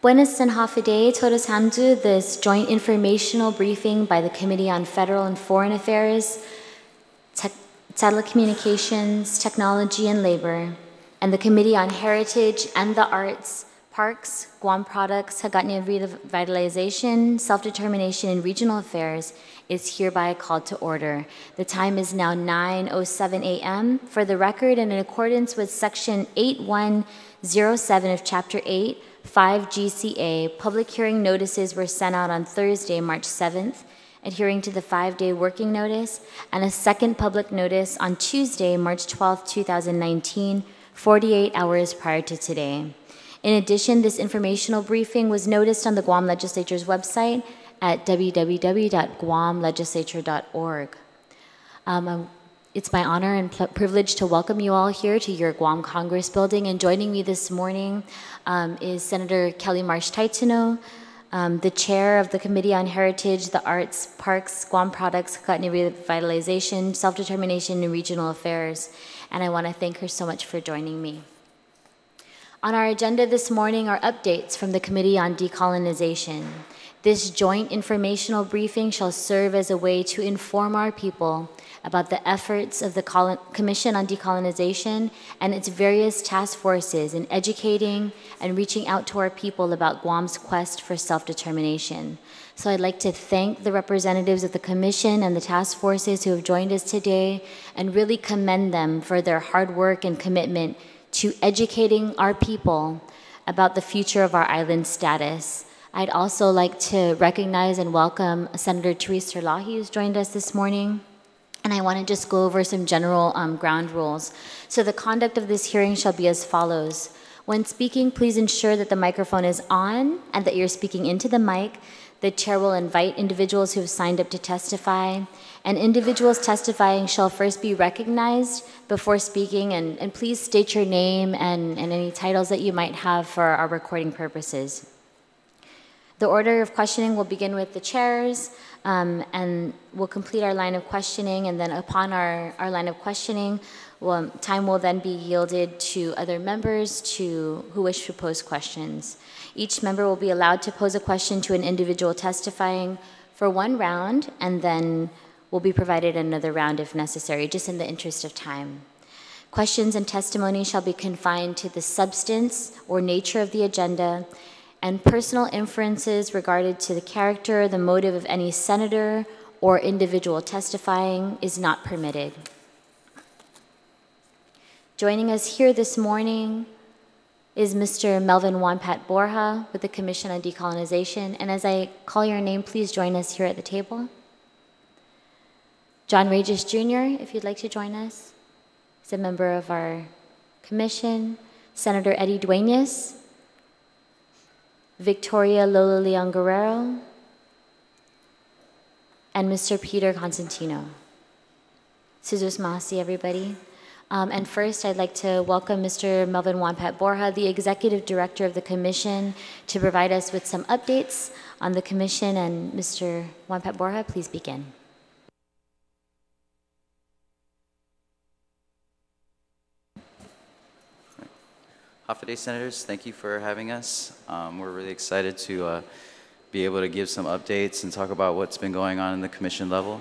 Buenas and Hafide, Todos Hamdu, this joint informational briefing by the Committee on Federal and Foreign Affairs, Telecommunications, Technology and Labor, and the Committee on Heritage and the Arts, Parks, Guam Products, Hagatna Revitalization, Self-Determination and Regional Affairs is hereby called to order. The time is now 9:07 a.m. For the record, and in accordance with Section 8107 of Chapter 8, 5 GCA, public hearing notices were sent out on Thursday, March 7th, adhering to the 5-day working notice, and a second public notice on Tuesday, March 12th, 2019, 48 hours prior to today. In addition, this informational briefing was noticed on the Guam Legislature's website at www.guamlegislature.org. It's my honor and privilege to welcome you all here to your Guam Congress building, and joining me this morning is Senator Kelly Marsh Taitano, the chair of the Committee on Heritage, the Arts, Parks, Guam Products, Hagatna Revitalization, Self-Determination and Regional Affairs, and I want to thank her so much for joining me. On our agenda this morning are updates from the Committee on Decolonization. This joint informational briefing shall serve as a way to inform our people about the efforts of the Commission on Decolonization and its various task forces in educating and reaching out to our people about Guam's quest for self-determination. So I'd like to thank the representatives of the Commission and the task forces who have joined us today and really commend them for their hard work and commitment to educating our people about the future of our island status. I'd also like to recognize and welcome Senator Therese Terlahi, who's joined us this morning. And I want to just go over some general ground rules. So the conduct of this hearing shall be as follows. When speaking, please ensure that the microphone is on and that you're speaking into the mic. The chair will invite individuals who have signed up to testify. And individuals testifying shall first be recognized before speaking. And please state your name and any titles that you might have for our recording purposes. The order of questioning will begin with the chairs, and we'll complete our line of questioning, and then upon our line of questioning, time will then be yielded to other members who wish to pose questions. Each member will be allowed to pose a question to an individual testifying for one round, and then will be provided another round if necessary, just in the interest of time. Questions and testimony shall be confined to the substance or nature of the agenda, and personal inferences regarding to the character, the motive of any senator or individual testifying is not permitted. Joining us here this morning is Mr. Melvin Wampa Borja with the Commission on Decolonization, and as I call your name, please join us here at the table. John Régine Jr., if you'd like to join us. He's a member of our commission. Senator Eddie Duenas, Victoria Lola Leon Guerrero, and Mr. Peter Constantino. Suzus Mahasi, everybody. And first, I'd like to welcome Mr. Melvin Wampa Borja, the Executive Director of the Commission, to provide us with some updates on the Commission. And Mr. Wampa Borja, please begin. Hafa Senators, thank you for having us. We're really excited to be able to give some updates and talk about what's been going on in the commission level.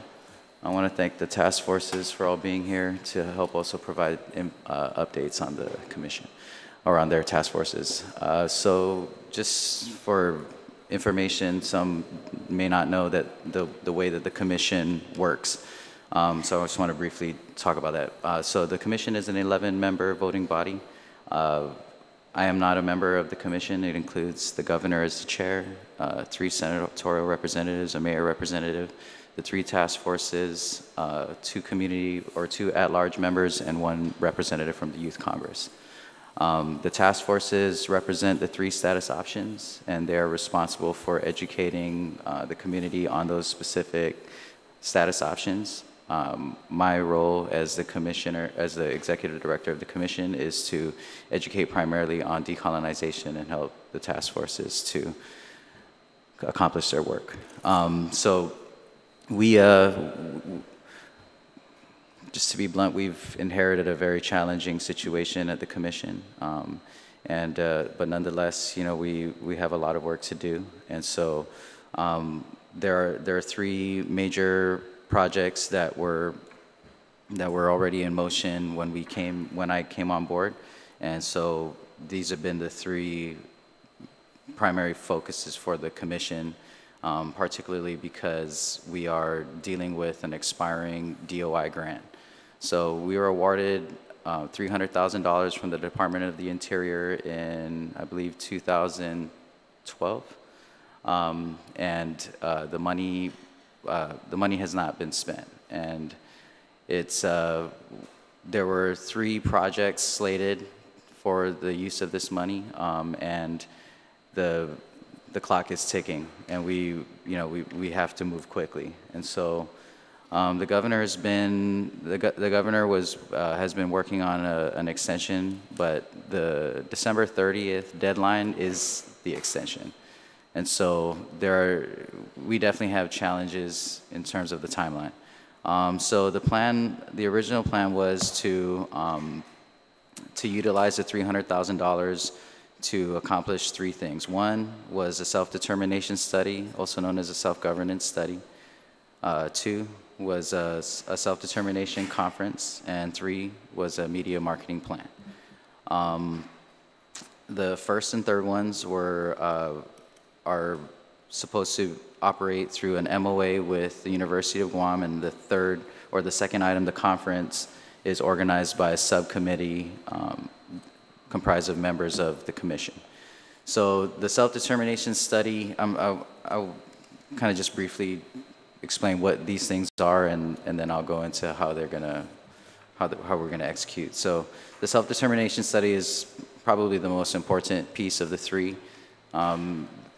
I want to thank the task forces for all being here to help also provide updates on the commission or on their task forces. So just for information, some may not know that the way that the commission works. So I just want to briefly talk about that. So the commission is an 11-member voting body. I am not a member of the commission. It includes the governor as the chair, 3 senatorial representatives, a mayor representative, the 3 task forces, 2 community or 2 at-large members, and 1 representative from the Youth Congress. The task forces represent the 3 status options, and they are responsible for educating the community on those specific status options. My role as the commissioner, as the executive director of the commission, is to educate primarily on decolonization and help the task forces to accomplish their work. So we, just to be blunt, we've inherited a very challenging situation at the commission. But nonetheless, we have a lot of work to do. And so there are three major projects that were already in motion when I came on board. And so these have been the three primary focuses for the commission, particularly because we are dealing with an expiring DOI grant. So we were awarded $300,000 from the Department of the Interior in, I believe, 2012. The money has not been spent. And there were three projects slated for the use of this money, and the clock is ticking, and we have to move quickly. And so the governor has been working on an extension, but the December 30th deadline is the extension. And so we definitely have challenges in terms of the timeline. So the original plan was to utilize the $300,000 to accomplish three things. One was a self-determination study, also known as a self-governance study. Two was a self-determination conference, and three was a media marketing plan. The first and third ones are supposed to operate through an MOA with the University of Guam, and the second item, the conference, is organized by a subcommittee comprised of members of the commission. So the self-determination study, I'll kind of just briefly explain what these things are, and then I'll go into how we're gonna execute. So the self-determination study is probably the most important piece of the three.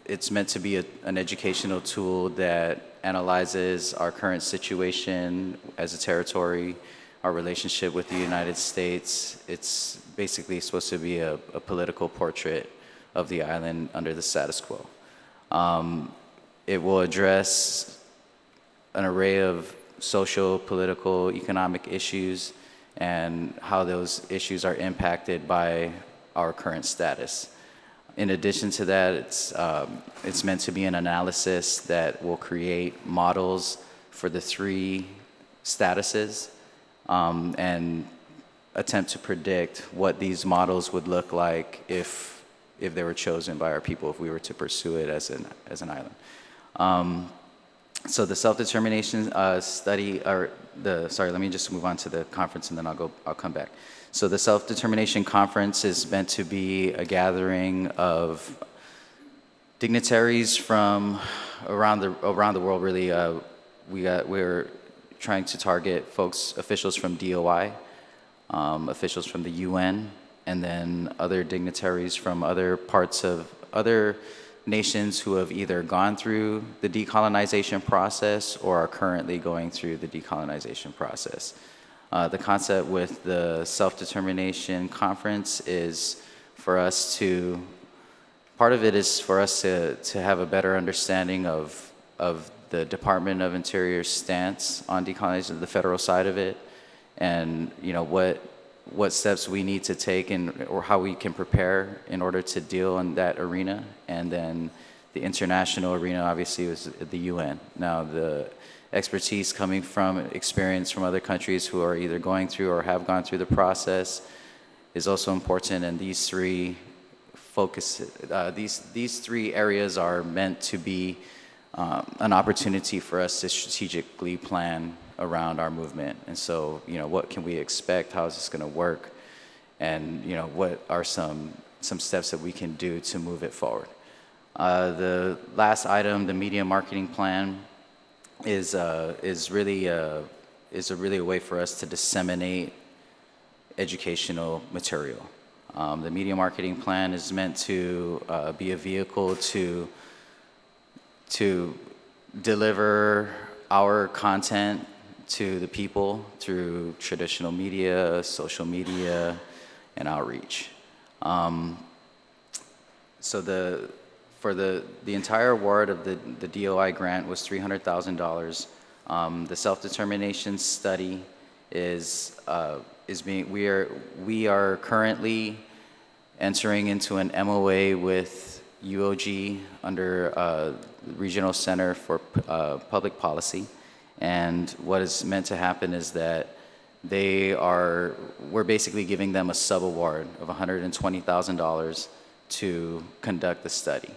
It's meant to be an educational tool that analyzes our current situation as a territory, our relationship with the United States. It's basically supposed to be a political portrait of the island under the status quo. It will address an array of social, political, economic issues and how those issues are impacted by our current status. In addition to that, it's meant to be an analysis that will create models for the three statuses and attempt to predict what these models would look like if they were chosen by our people, if we were to pursue it as an island. So the self-determination study, let me just move on to the conference and then I'll come back. So the self-determination conference is meant to be a gathering of dignitaries from around the world. Really, we're trying to target officials from DOI, officials from the UN, and then other dignitaries from other nations who have either gone through the decolonization process or are currently going through the decolonization process. The concept with the self-determination conference is part of it is for us to have a better understanding of the Department of Interior's stance on decolonization, the federal side of it, and what steps we need to take or how we can prepare in order to deal in that arena. And then the international arena obviously was the UN. Now the expertise coming from experience from other countries who are either going through or have gone through the process is also important, and these three areas are meant to be an opportunity for us to strategically plan around our movement. And so, what can we expect? How is this going to work? And what are some steps that we can do to move it forward? The last item, the media marketing plan, is really a way for us to disseminate educational material. The media marketing plan is meant to be a vehicle to deliver our content to the people through traditional media, social media, and outreach. So for the entire award of the DOI grant was $300,000. The self-determination study we are currently entering into an MOA with UOG under Regional Center for Public Policy. And what is meant to happen is that we're basically giving them a sub-award of $120,000 to conduct the study.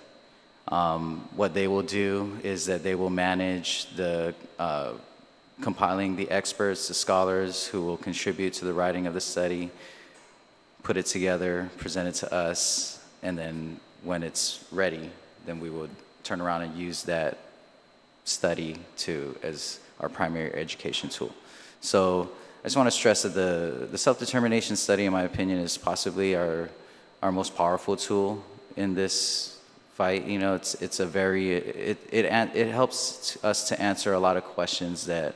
What they will do is that they will manage the compiling the experts, the scholars who will contribute to the writing of the study, put it together, present it to us, and then when it's ready, then we would turn around and use that study as our primary education tool. So I just want to stress that the self-determination study, in my opinion, is possibly our most powerful tool in this fight. You know, it's a very, it helps us to answer a lot of questions that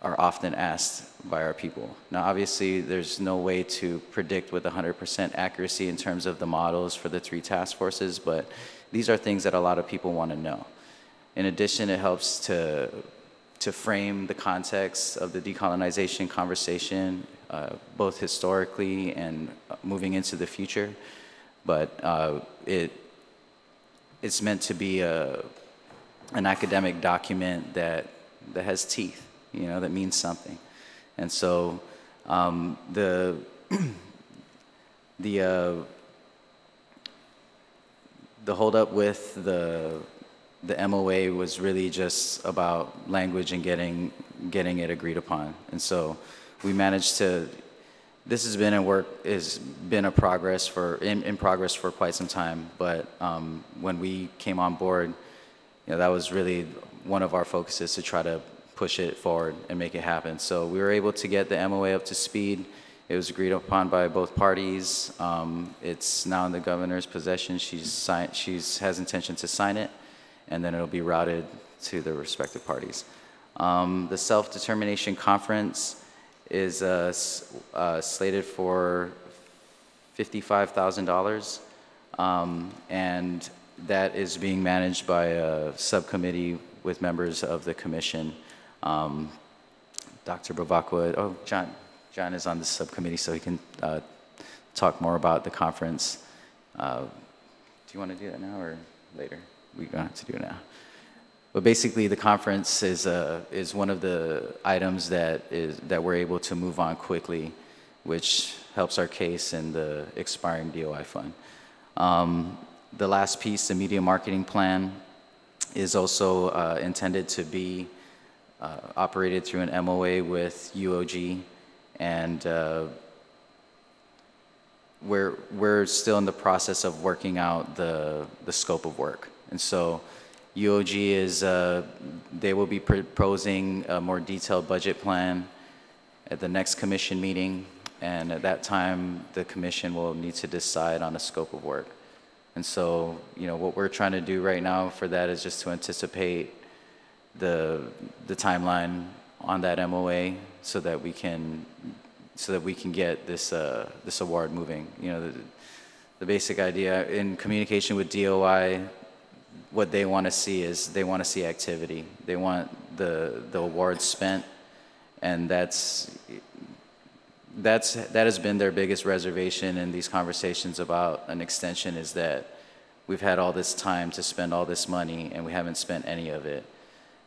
are often asked by our people. Now, obviously, there's no way to predict with 100% accuracy in terms of the models for the 3 task forces, but these are things that a lot of people want to know. In addition, it helps to frame the context of the decolonization conversation, both historically and moving into the future. But it's meant to be an academic document that has teeth, you know, that means something. And so the holdup with the MOA was really just about language and getting it agreed upon. And so we managed to. This has been in progress for quite some time. But when we came on board, you know, that was really one of our focuses, to try to push it forward and make it happen. So we were able to get the MOA up to speed. It was agreed upon by both parties. It's now in the governor's possession. She has intention to sign it, and then it'll be routed to the respective parties. The self-determination conference is slated for $55,000, and that is being managed by a subcommittee with members of the commission. Dr. Bavacqua, John is on the subcommittee, so he can talk more about the conference. Do you want to do that now or later? We don't have to do it now. But basically, the conference is one of the items that we're able to move on quickly, which helps our case in the expiring DOI fund. The last piece, the media marketing plan, is also intended to be operated through an MOA with UOG, and we're still in the process of working out the scope of work. And so UOG they will be proposing a more detailed budget plan at the next commission meeting, and at that time, the commission will need to decide on a scope of work. And so, you know, what we're trying to do right now for that is just to anticipate the timeline on that MOA, so that we can get this award moving. You know, the basic idea in communication with DOI, what they want to see is they want to see activity. They want the award spent, and that has been their biggest reservation in these conversations about an extension, is that we've had all this time to spend all this money and we haven't spent any of it.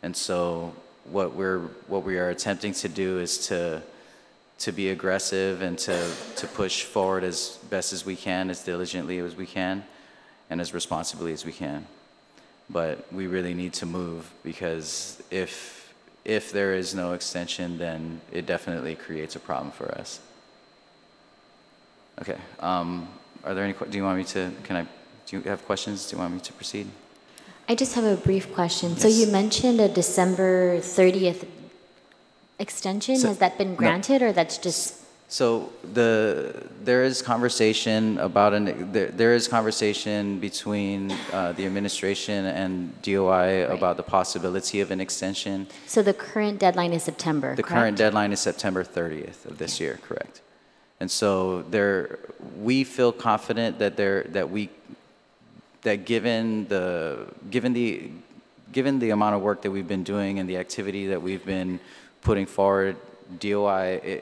And so what we are attempting to do is to be aggressive and to push forward as best as we can, as diligently as we can, and as responsibly as we can. But we really need to move, because if there is no extension, then it definitely creates a problem for us. Okay. Are there any? Do you want me to? Do you have questions? Do you want me to proceed? I just have a brief question. Yes. So you mentioned a December 30th extension. Has that been granted, or that's just? So there is conversation about there is conversation between the administration and DOI about the possibility of an extension. So the current deadline is September. The current deadline is September 30th of this year, correct? And so we feel confident that given the amount of work that we've been doing and the activity that we've been putting forward, DOI,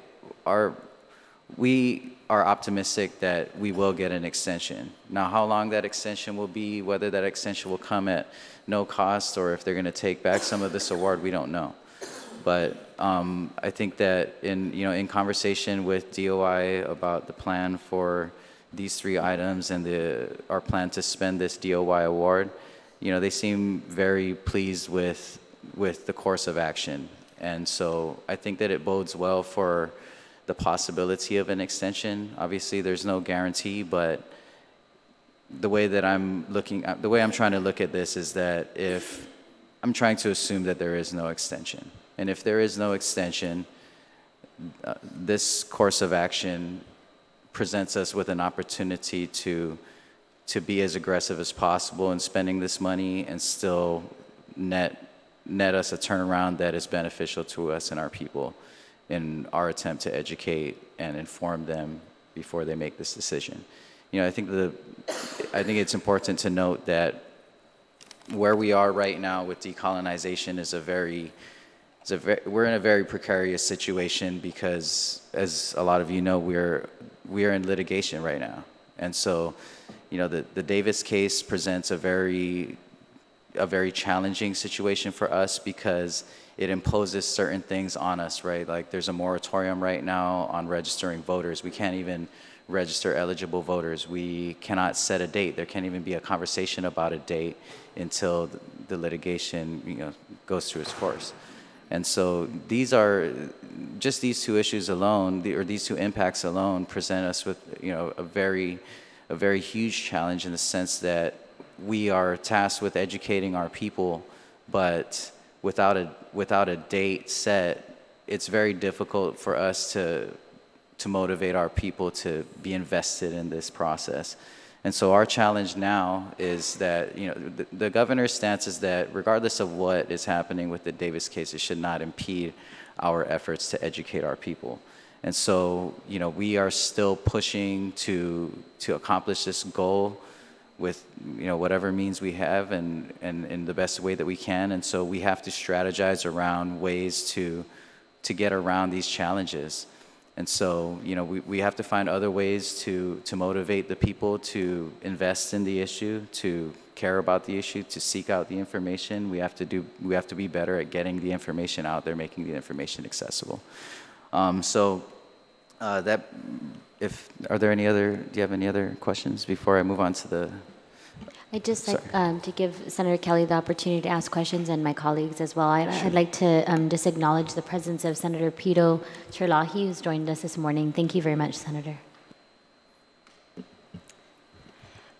we are optimistic that we will get an extension. Now, how long that extension will be, whether that extension will come at no cost or if they're going to take back some of this award, we don't know. But I think that in conversation with DOI about the plan for these 3 items and our plan to spend this DOI award, they seem very pleased with the course of action. And so I think that it bodes well for the possibility of an extension. Obviously, there's no guarantee, but the way I'm trying to look at this is that if I'm trying to assume that there is no extension. And if there is no extension, this course of action presents us with an opportunity to be as aggressive as possible in spending this money and still net us a turnaround that is beneficial to us and our people in our attempt to educate and inform them before they make this decision. I think it's important to note that where we are right now with decolonization we're in a very precarious situation because, as a lot of you know, we are in litigation right now. And so, the Davis case presents a very challenging situation for us because it imposes certain things on us, right? Like there's a moratorium right now on registering voters. We can't even register eligible voters. We cannot set a date. There can't even be a conversation about a date until the litigation, goes through its course. And so these 2 issues alone, or these 2 impacts alone, present us with, a very huge challenge in the sense that we are tasked with educating our people, but without a date set, it's very difficult for us to motivate our people to be invested in this process. And so our challenge now is that, the governor's stance is that regardless of what is happening with the Davis case, it should not impede our efforts to educate our people. And so, we are still pushing to accomplish this goal with, whatever means we have and in the best way that we can. And so we have to strategize around ways to get around these challenges. And so, we have to find other ways to motivate the people to invest in the issue, to care about the issue, to seek out the information. We have to be better at getting the information out there, making the information accessible. Do you have any other questions before I move on to the? I'd just like to give Senator Kelly the opportunity to ask questions, and my colleagues as well. I'd like to just acknowledge the presence of Senator Pito Cherlahi, who's joined us this morning. Thank you very much, Senator.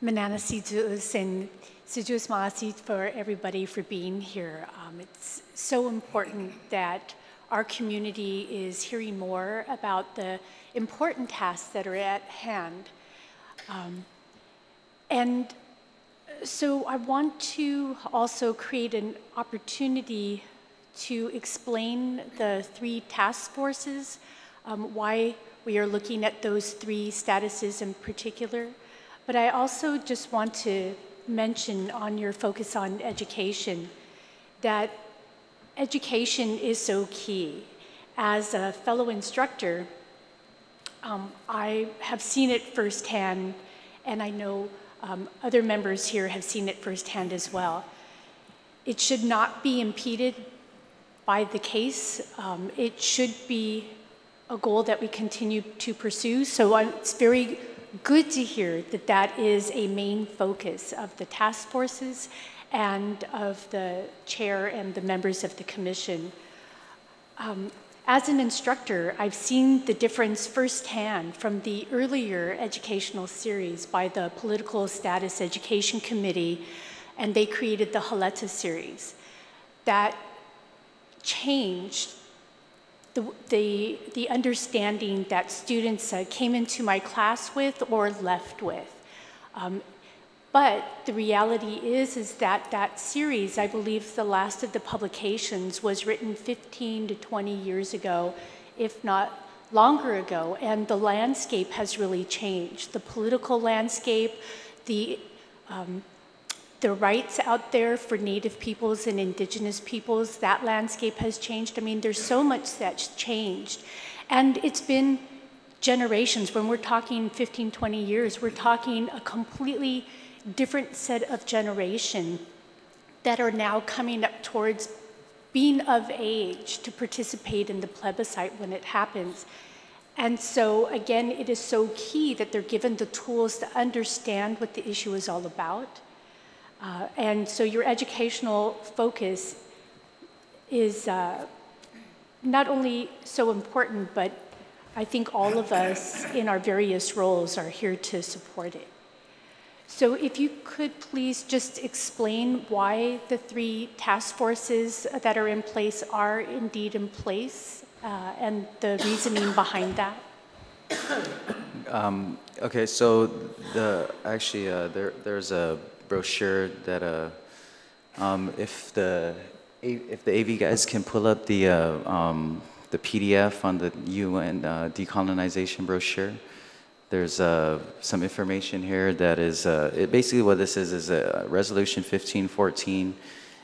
Mananasitus and Sijus Maasit for everybody for being here. It's so important that our community is hearing more about the important tasks that are at hand. So I want to also create an opportunity to explain the 3 task forces, why we are looking at those 3 statuses in particular. But I also just want to mention on your focus on education that education is so key. As a fellow instructor, I have seen it firsthand, and I know other members here have seen it firsthand as well. It should not be impeded by the case. It should be a goal that we continue to pursue. So it's very good to hear that that is a main focus of the task forces and of the chair and the members of the commission. As an instructor, I've seen the difference firsthand from the earlier educational series by the Political Status Education Committee, and they created the Haleta series. That changed the understanding that students came into my class with or left with. But the reality is that that series, I believe the last of the publications, was written 15 to 20 years ago, if not longer ago, and the landscape has really changed. The political landscape, the rights out there for Native peoples and Indigenous peoples, that landscape has changed. I mean, there's so much that's changed. And it's been generations. When we're talking 15, 20 years, we're talking a completely different set of generation that are now coming up towards being of age to participate in the plebiscite when it happens. And so, again, it is so key that they're given the tools to understand what the issue is all about. And so your educational focus is not only so important, but I think all of us in our various roles are here to support it. So if you could please just explain why the 3 task forces that are in place are indeed in place, and the reasoning behind that. Okay, so there's a brochure that if the AV guys can pull up the PDF on the UN decolonization brochure. There's some information here that is, basically what this is Resolution 1514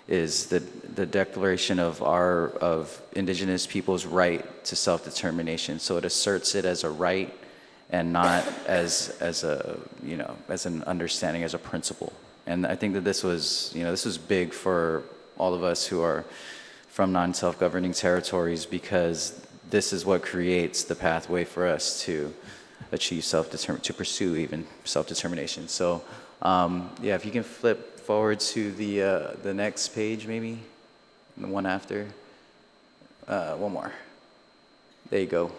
is the declaration of indigenous people's right to self-determination. So it asserts it as a right and not as an understanding, as a principle. And I think that this was big for all of us who are from non-self-governing territories, because this is what creates the pathway for us to achieve to pursue even self-determination. So, yeah, if you can flip forward to the next page, maybe, the one after, one more. There you go.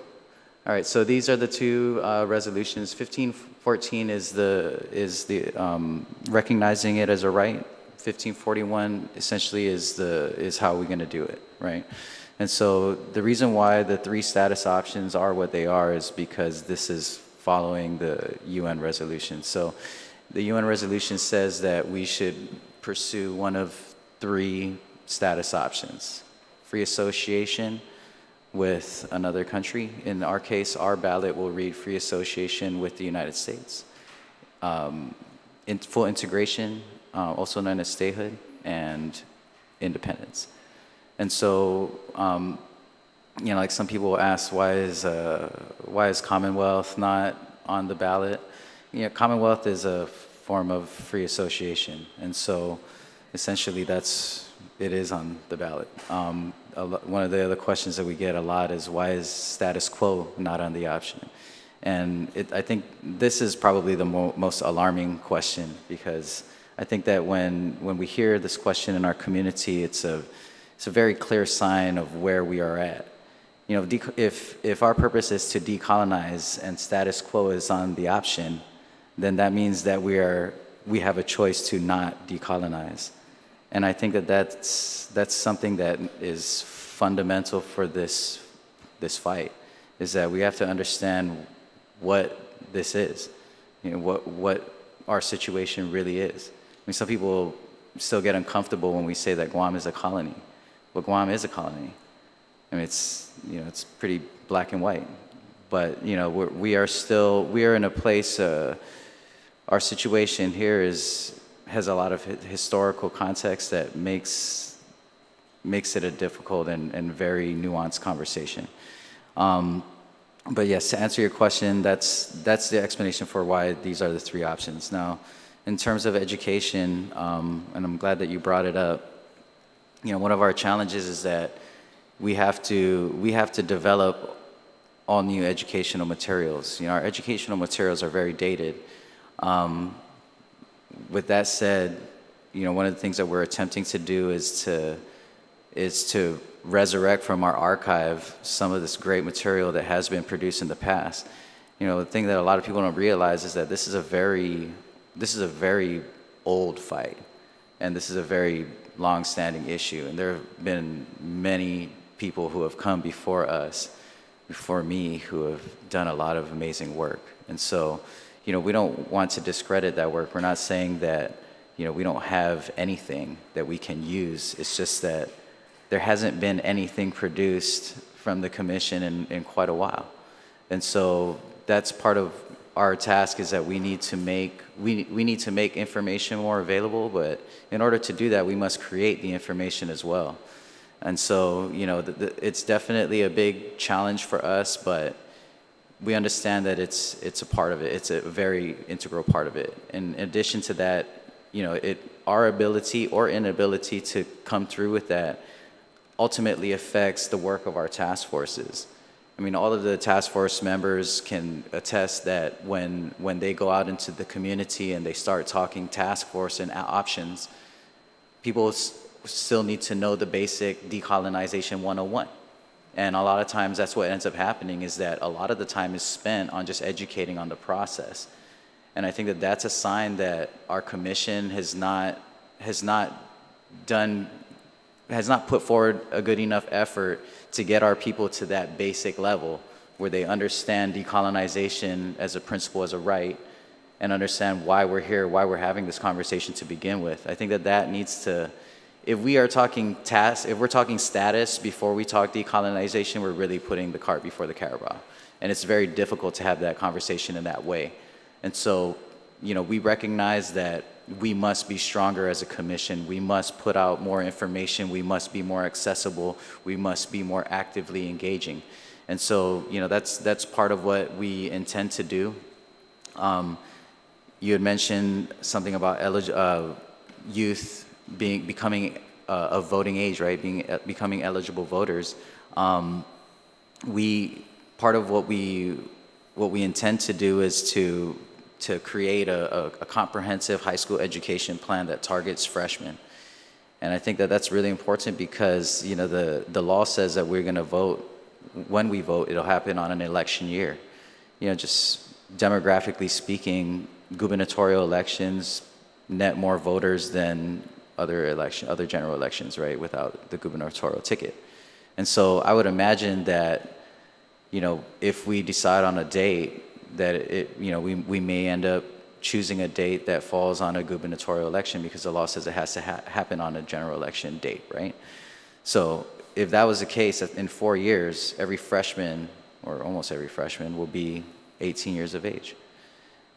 All right, so these are the 2 resolutions. 1514 is the recognizing it as a right. 1541 essentially is how we're going to do it, right? And so the reason why the 3 status options are what they are is because this is following the UN resolution. So the UN resolution says that we should pursue one of 3 status options: free association with another country. In our case, our ballot will read free association with the United States. Full integration, also known as statehood, and independence. And so, like some people ask, why is Commonwealth not on the ballot? Commonwealth is a form of free association, and so essentially it is on the ballot. One of the other questions that we get a lot is, why is status quo not on the option? And I think this is probably the most alarming question, because I think that when we hear this question in our community, it's a very clear sign of where we are at. If our purpose is to decolonize and status quo is on the option, then that means that we have a choice to not decolonize. And I think that that's something that is fundamental for this fight, is that we have to understand what this is, what our situation really is. I mean, some people still get uncomfortable when we say that Guam is a colony. Well, Guam is a colony. I mean, it's pretty black and white. But we are in a place. Our situation here has a lot of historical context that makes it a difficult and very nuanced conversation. But yes, to answer your question, that's the explanation for why these are the 3 options. Now, in terms of education, and I'm glad that you brought it up, one of our challenges is that we have to develop all new educational materials. Our educational materials are very dated. With that said, one of the things that we're attempting to do is to resurrect from our archive some of this great material that has been produced in the past. The thing that a lot of people don't realize is that this is a very old fight, and this is a very long-standing issue. And there have been many people who have come before us, before me, who have done a lot of amazing work. And so, we don't want to discredit that work. We're not saying that, we don't have anything that we can use. It's just that there hasn't been anything produced from the commission in quite a while. And so that's part of our task, is that we need to make information more available, but in order to do that, we must create the information as well. And so, it's definitely a big challenge for us, but we understand that it's a part of it. It's a very integral part of it. In addition to that, you know, our ability or inability to come through with that ultimately affects the work of our task forces. I mean, all of the task force members can attest that when they go out into the community and they start talking task force and options, people still need to know the basic decolonization 101. And a lot of times that's what ends up happening, is that a lot of the time is spent on just educating on the process. And I think that that's a sign that our commission has not put forward a good enough effort to get our people to that basic level where they understand decolonization as a principle, as a right, and understand why we're here, why we're having this conversation to begin with. I think that that needs to, if we're talking status before we talk decolonization, we're really putting the cart before the carabao. And it's very difficult to have that conversation in that way. And so, you know, we recognize that we must be stronger as a commission. We must put out more information. We must be more accessible. We must be more actively engaging. And so, you know, that's part of what we intend to do. You had mentioned something about youth becoming of voting age, right? Becoming eligible voters. Part of what we intend to do is to create a comprehensive high school education plan that targets freshmen. And I think that that's really important because, you know, the law says that we're going to vote. When we vote, it'll happen on an election year. You know, just demographically speaking, gubernatorial elections net more voters than other general elections, right, without the gubernatorial ticket. And so I would imagine that, you know, if we decide on a date, that we may end up choosing a date that falls on a gubernatorial election because the law says it has to happen on a general election date, right? So if that was the case, in 4 years, every freshman, or almost every freshman, will be 18 years of age.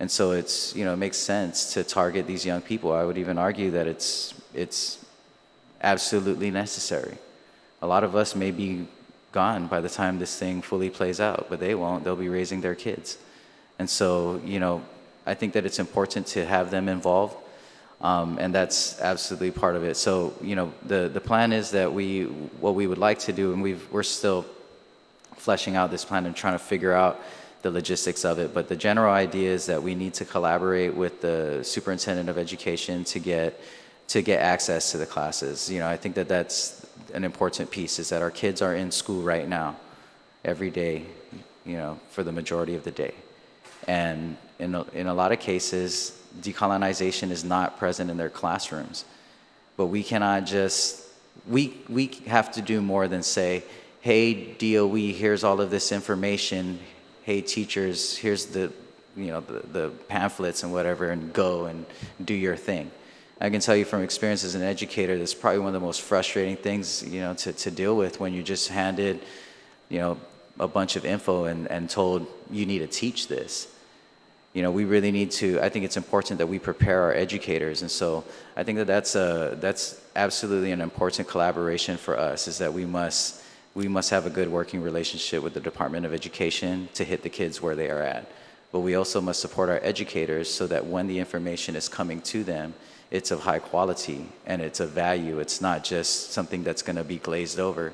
And so it's, you know, it makes sense to target these young people. I would even argue that it's absolutely necessary. A lot of us may be gone by the time this thing fully plays out, but they won't. They'll be raising their kids. And so, you know, I think that it's important to have them involved, and that's absolutely part of it. So, you know, the plan is that what we would like to do, and we're still fleshing out this plan and trying to figure out the logistics of it, but the general idea is that we need to collaborate with the superintendent of education to get access to the classes. You know, I think that that's an important piece, is that our kids are in school right now, every day, you know, for the majority of the day. And in a lot of cases, decolonization is not present in their classrooms. But we cannot just, we have to do more than say, hey, DOE, here's all of this information. Hey, teachers, here's the pamphlets and whatever, and go and do your thing. I can tell you from experience as an educator, that's probably one of the most frustrating things, you know, to deal with, when you're just handed, you know, a bunch of info and told you need to teach this. You know, we really need to, I think it's important that we prepare our educators. And so I think that that's absolutely an important collaboration for us, is that we must have a good working relationship with the Department of Education to hit the kids where they are at. But we also must support our educators so that when the information is coming to them, it's of high quality and it's of value. It's not just something that's going to be glazed over.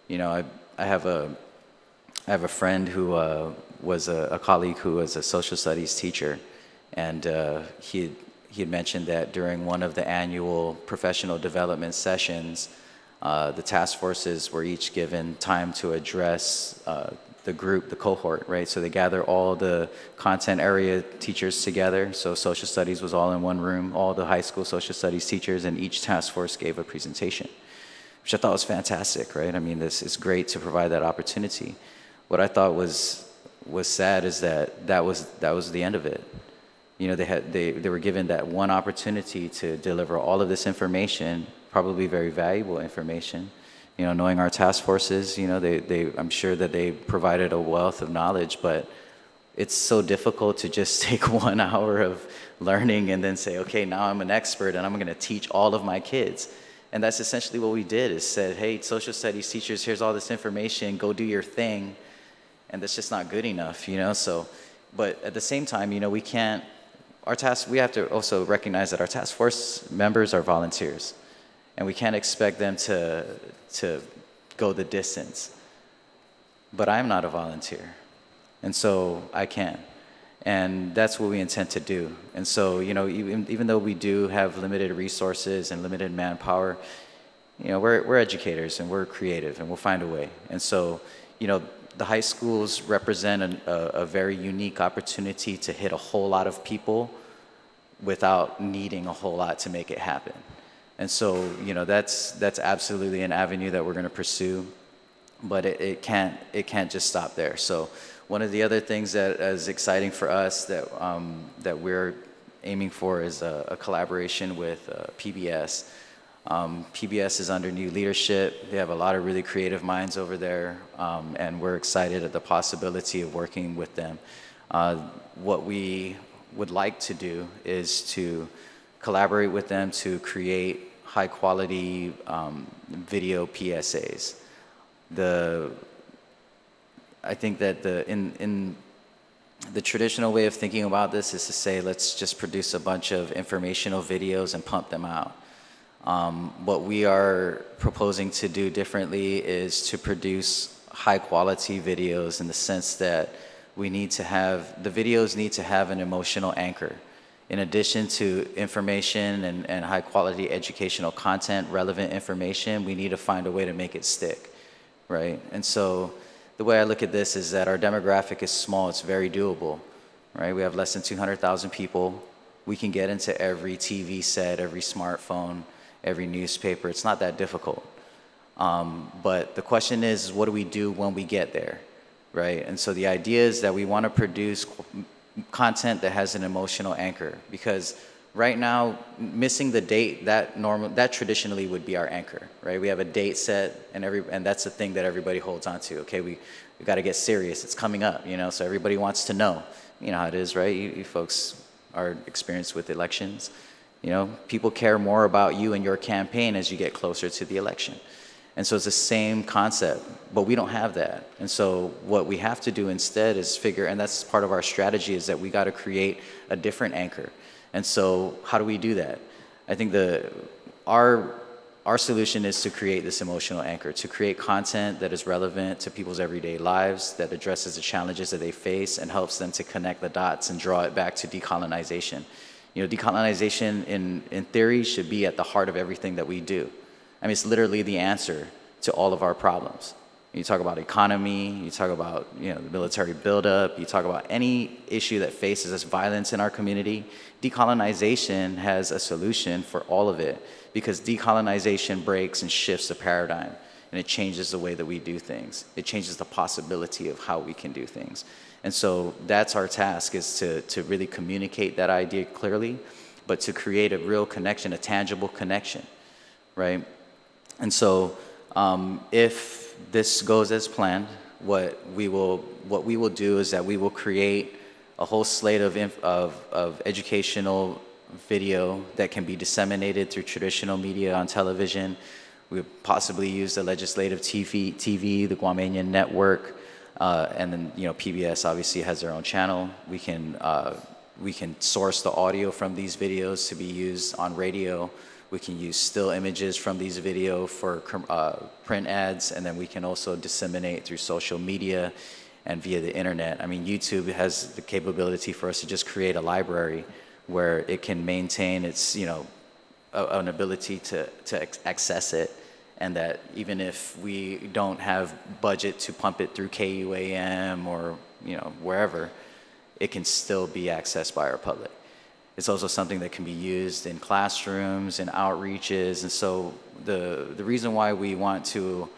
You know, I have a friend who was a colleague who was a social studies teacher, and he had mentioned that during one of the annual professional development sessions, the task forces were each given time to address the group, the cohort, right? So they gather all the content area teachers together. So social studies was all in one room, all the high school social studies teachers, and each task force gave a presentation, which I thought was fantastic, right? I mean, this is great to provide that opportunity. What I thought was sad is that was the end of it. You know, they were given that one opportunity to deliver all of this information, probably very valuable information. You know, knowing our task forces, you know, I'm sure that they provided a wealth of knowledge, but it's so difficult to just take 1 hour of learning and then say, okay, now I'm an expert and I'm going to teach all of my kids. And that's essentially what we did, is said, hey, social studies teachers, here's all this information, go do your thing. and that's just not good enough, you know. So, but at the same time, you know, we can't. We have to also recognize that our task force members are volunteers, and we can't expect them to go the distance. But I'm not a volunteer, and so I can. And that's what we intend to do. And so, you know, even though we do have limited resources and limited manpower, you know, we're educators and we're creative and we'll find a way. And so, you know, the high schools represent a very unique opportunity to hit a whole lot of people without needing a whole lot to make it happen. And so, you know, that's absolutely an avenue that we're going to pursue, but it can't just stop there. So one of the other things that is exciting for us that we're aiming for is a collaboration with PBS. PBS is under new leadership. They have a lot of really creative minds over there, and we're excited at the possibility of working with them. What we would like to do is to collaborate with them to create high quality video PSAs. I think that in the traditional way of thinking about this is to say, let's just produce a bunch of informational videos and pump them out. What we are proposing to do differently is to produce high quality videos in the sense that the videos need to have an emotional anchor. In addition to information and high quality educational content, relevant information, we need to find a way to make it stick, right? And so the way I look at this is that our demographic is small, it's very doable, right? We have less than 200,000 people. We can get into every TV set, every smartphone, every newspaper. It's not that difficult. But the question is, what do we do when we get there, right? And so the idea is that we want to produce content that has an emotional anchor, because right now, missing the date, that traditionally would be our anchor, right? We have a date set, and that's the thing that everybody holds on to. Okay, we got to get serious. It's coming up, you know, so everybody wants to know. You know how it is, right? You folks are experienced with elections. You know, people care more about you and your campaign as you get closer to the election. And so it's the same concept, but we don't have that. And so what we have to do instead is and that's part of our strategy, is that we got to create a different anchor. And so how do we do that? I think our solution is to create this emotional anchor, to create content that is relevant to people's everyday lives, that addresses the challenges that they face and helps them to connect the dots and draw it back to decolonization. You know, decolonization in theory should be at the heart of everything that we do. I mean, it's literally the answer to all of our problems. You talk about economy, you talk about, you know, the military buildup, you talk about any issue that faces us, violence in our community. Decolonization has a solution for all of it, because decolonization breaks and shifts the paradigm, and it changes the way that we do things. It changes the possibility of how we can do things. And so that's our task, is to really communicate that idea clearly, but to create a real connection, a tangible connection, right? And so if this goes as planned, what we will do is that we will create a whole slate of educational video that can be disseminated through traditional media on television. We would possibly use the legislative TV, the Guamanian network, and then, you know, PBS obviously has their own channel. We can source the audio from these videos to be used on radio. We can use still images from these videos for print ads, and then we can also disseminate through social media and via the internet. I mean, YouTube has the capability for us to just create a library where it can maintain its, you know, an ability to access it, and that even if we don't have budget to pump it through KUAM or, you know, wherever, it can still be accessed by our public. It's also something that can be used in classrooms and outreaches. And so the reason why we want to,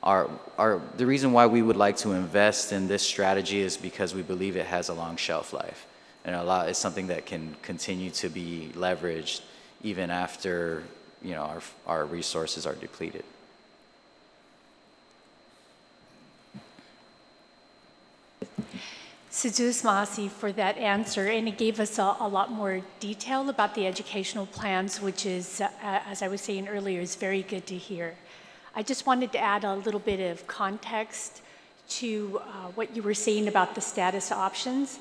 the reason why we would like to invest in this strategy is because we believe it has a long shelf life. And it's something that can continue to be leveraged even after, you know, our resources are depleted. Sejus Mahasi for that answer, and it gave us a lot more detail about the educational plans, which is, as I was saying earlier, is very good to hear. I just wanted to add a little bit of context to what you were saying about the status options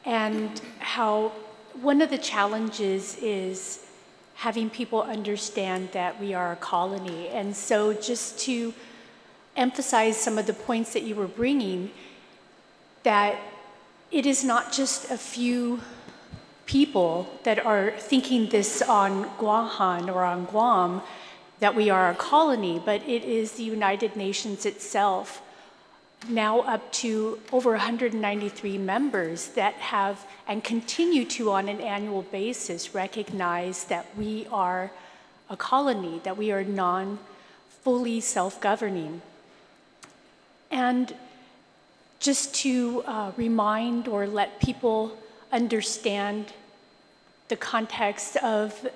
and how one of the challenges is having people understand that we are a colony. And so just to emphasize some of the points that you were bringing, that it is not just a few people that are thinking this on Guahan or on Guam, that we are a colony, but it is the United Nations itself, now up to over 193 members that have and continue to on an annual basis recognize that we are a colony, that we are fully self-governing. And just to remind or let people understand the context of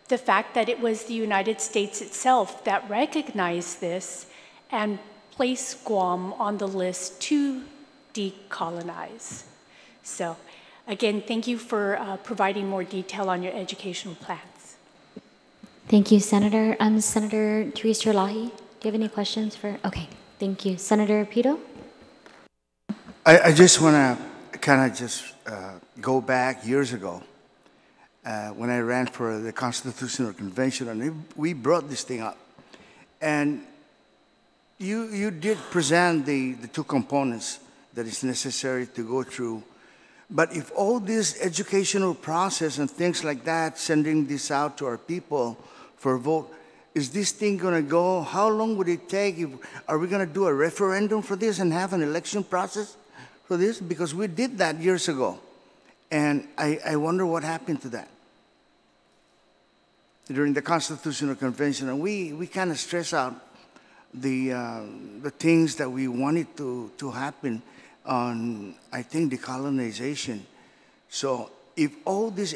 the fact that it was the United States itself that recognized this and placed Guam on the list to decolonize. So again, thank you for providing more detail on your educational plans. Thank you, Senator. Senator Teresa Lahi, do you have any questions for? Okay, thank you. Senator Pito? I just want to kind of just go back years ago when I ran for the Constitutional Convention, and we brought this thing up. And you did present the two components that is necessary to go through. But if all this educational process and things like that, sending this out to our people for a vote, is this thing going to go? How long would it take? Are we going to do a referendum for this and have an election process for this? Because we did that years ago. And I wonder what happened to that during the Constitutional Convention. And we kind of stress out the things that we wanted to happen on, I think, decolonization. So if all this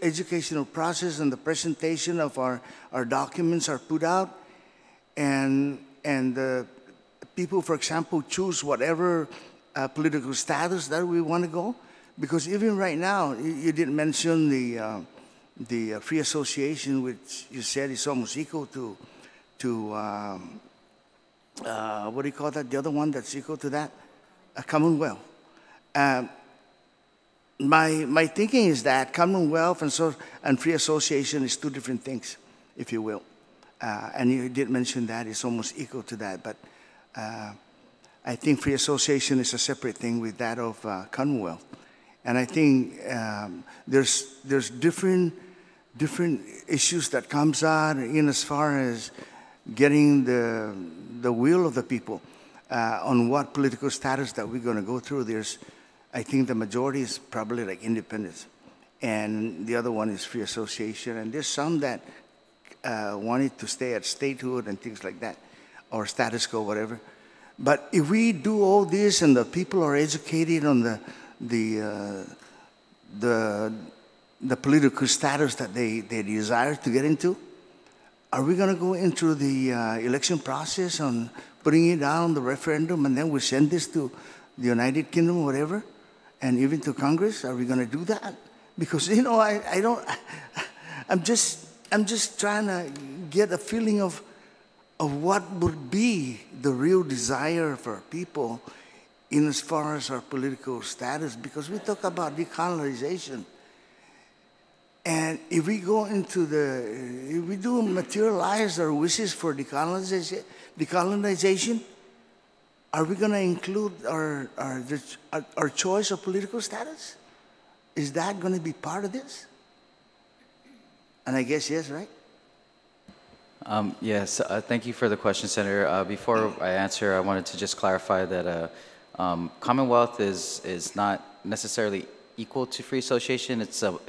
educational process and the presentation of our documents are put out, and the people, for example, choose whatever political status that we want to go, because even right now, you did mention the free association, which you said is almost equal to what do you call that? The other one that's equal to that? A Commonwealth. My thinking is that Commonwealth and free association is two different things, if you will. And you did mention that it's almost equal to that, but I think free association is a separate thing with that of Commonwealth. And I think there's different issues that comes out in as far as getting the will of the people on what political status that we're going to go through. I think the majority is probably like independence, and the other one is free association. And there's some that wanted to stay at statehood and things like that, or status quo, whatever. But if we do all this and the people are educated on the political status that they desire to get into, are we going to go into the election process on putting it down on the referendum, and then we send this to the United Kingdom or whatever, and even to Congress? Are we going to do that? Because, you know, I'm just trying to get a feeling of what would be the real desire for people in as far as our political status, because we talk about decolonization. And if we go into if we do materialize our wishes for decolonization, are we going to include our choice of political status? Is that going to be part of this? And I guess yes, right? Yes, thank you for the question, Senator. Before I answer, I wanted to just clarify that Commonwealth is not necessarily equal to free association. It's a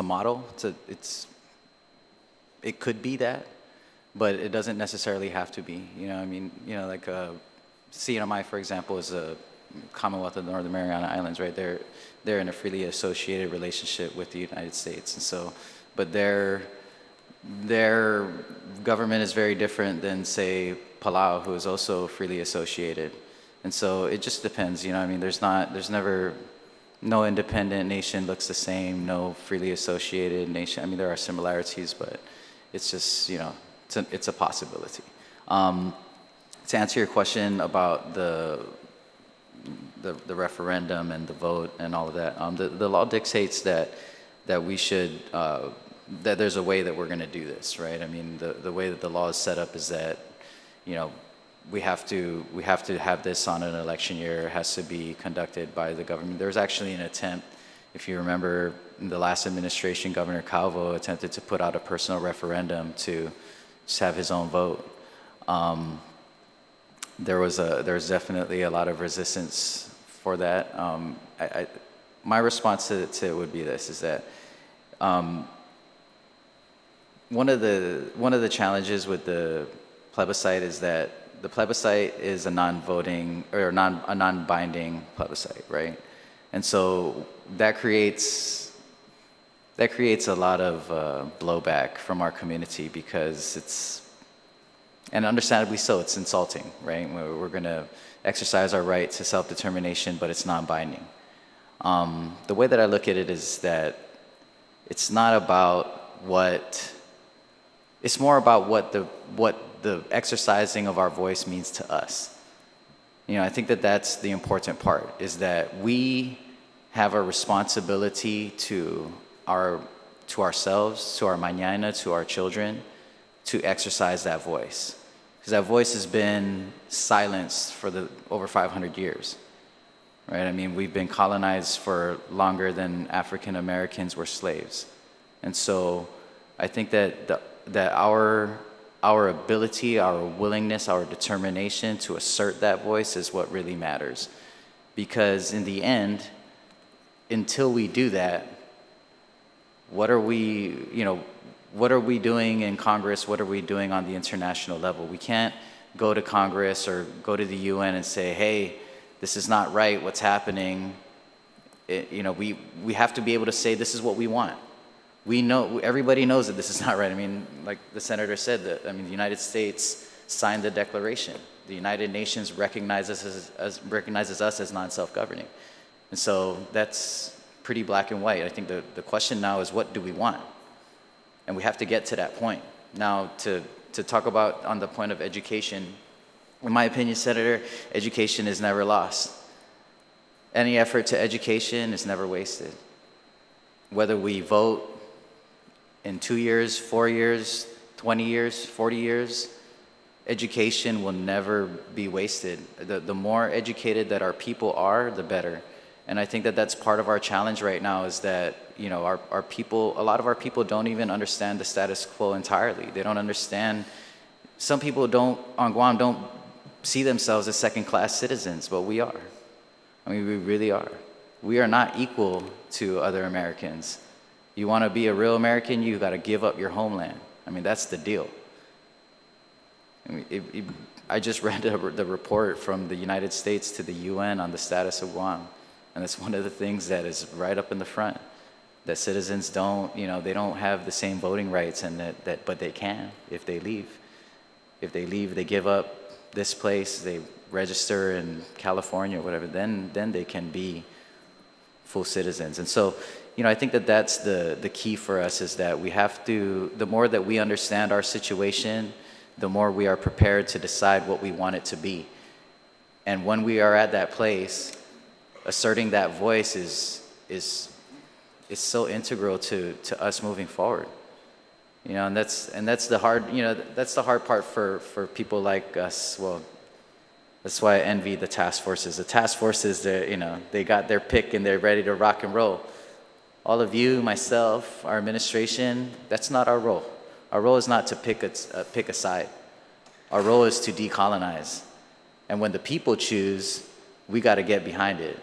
model. It could be that, but it doesn't necessarily have to be. You know, I mean, you know, like CNMI, for example, is a Commonwealth of the Northern Mariana Islands, right? They're in a freely associated relationship with the United States, and so, but their government is very different than, say, Palau, who is also freely associated, and so it just depends. You know, I mean, there's never. No independent nation looks the same, no freely associated nation. I mean, there are similarities, but it's just, you know, it's a possibility. To to answer your question about the referendum and the vote and all of that, the law dictates that we should, that there's a way that we're going to do this, right? I mean, the way that the law is set up is that, you know, we have to have this on an election year. It has to be conducted by the government. There was actually an attempt, if you remember, in the last administration, Governor Calvo attempted to put out a personal referendum to just have his own vote. There was definitely a lot of resistance for that. My response to it would be this: is that one of the challenges with the plebiscite is that the plebiscite is a non-voting or a non-binding plebiscite, right? And so that creates a lot of blowback from our community, because it's, and understandably so, it's insulting, right? We're going to exercise our right to self-determination, but it's non-binding. The way that I look at it is that it's not about what, it's more about what the exercising of our voice means to us. You know, I think that that's the important part, is that we have a responsibility to ourselves, to our mañana, to our children, to exercise that voice. Because that voice has been silenced for over 500 years, right? I mean, we've been colonized for longer than African Americans were slaves. And so I think that our ability, our willingness, our determination to assert that voice is what really matters. Because in the end, until we do that, what are we doing in Congress? What are we doing on the international level? We can't go to Congress or go to the UN and say, hey, this is not right, what's happening. We have to be able to say, this is what we want. We know, everybody knows that this is not right. I mean, like the senator said, that, I mean, the United States signed the Declaration. The United Nations recognizes us as non-self-governing. And so that's pretty black and white. I think the question now is, what do we want? And we have to get to that point. Now, to talk about on the point of education, in my opinion, Senator, education is never lost. Any effort to education is never wasted. Whether we vote in 2 years, 4 years, 20 years, 40 years, education will never be wasted. The more educated that our people are, the better. And I think that that's part of our challenge right now, is that, you know, our people, a lot of our people don't even understand the status quo entirely. They don't understand, some people on Guam don't see themselves as second-class citizens, but we are. I mean, we really are. We are not equal to other Americans. You want to be a real American, you got to give up your homeland. I mean, that's the deal. I mean, I just read the report from the United States to the UN on the status of Guam. And that's one of the things that is right up in the front, that citizens don't, you know, they don't have the same voting rights, and but they can if they leave. If they leave, they give up this place, they register in California or whatever, then they can be full citizens. And so, you know, I think that that's the key for us, is that we have to, the more that we understand our situation, the more we are prepared to decide what we want it to be. And when we are at that place, asserting that voice is so integral to us moving forward. You know, and that's the hard, you know, that's the hard part for people like us. Well, that's why I envy the task forces. The task forces, you know, they got their pick and they're ready to rock and roll. All of you, myself, our administration, that's not our role. Our role is not to pick a side. Our role is to decolonize. And when the people choose, we got to get behind it.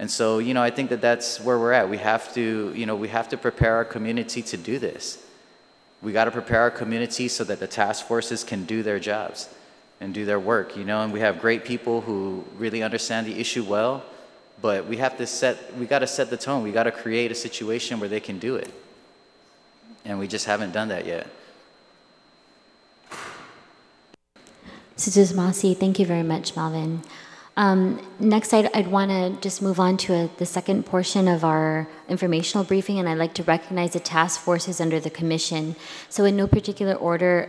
And so, you know, I think that that's where we're at. We have to, you know, we have to prepare our community to do this. We got to prepare our community so that the task forces can do their jobs and do their work, you know, and we have great people who really understand the issue well, but we got to set the tone. We got to create a situation where they can do it. And we just haven't done that yet. Sisters Masi, thank you very much, Melvin. Next, I'd want to just move on to the second portion of our informational briefing, and I'd like to recognize the task forces under the commission. So in no particular order,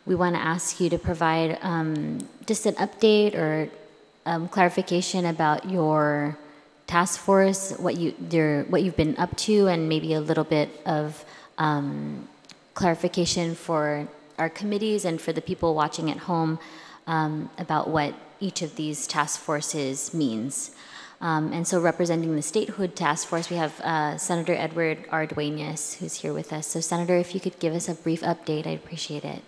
we want to ask you to provide just an update or clarification about your task force, what you've been up to, and maybe a little bit of clarification for our committees and for the people watching at home about what each of these task forces means. And so representing the Statehood Task Force, we have Senator Edward R. Duenas, who's here with us. So Senator, if you could give us a brief update, I'd appreciate it.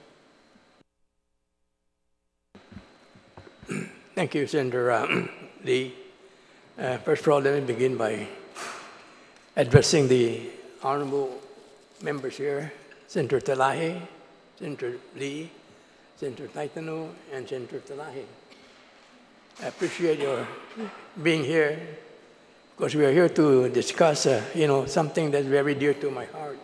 Thank you, Senator Lee. First of all, let me begin by addressing the honorable members here, Senator Talahi, Senator Lee, Senator Taitano, and Senator Talahi. I appreciate your being here because we are here to discuss, something that's very dear to my heart.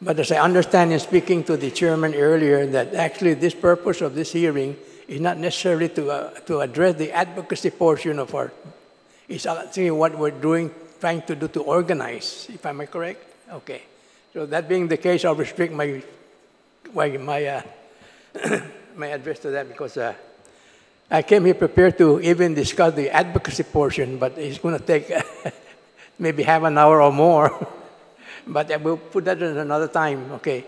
But as I understand in speaking to the chairman earlier, that actually this purpose of this hearing is not necessarily to address the advocacy portion of our. It's actually what we're doing, trying to do to organize. If am I correct? Okay. So that being the case, I'll restrict my my address to that because I came here prepared to even discuss the advocacy portion, but it's going to take maybe half an hour or more. But I will put that at another time. Okay.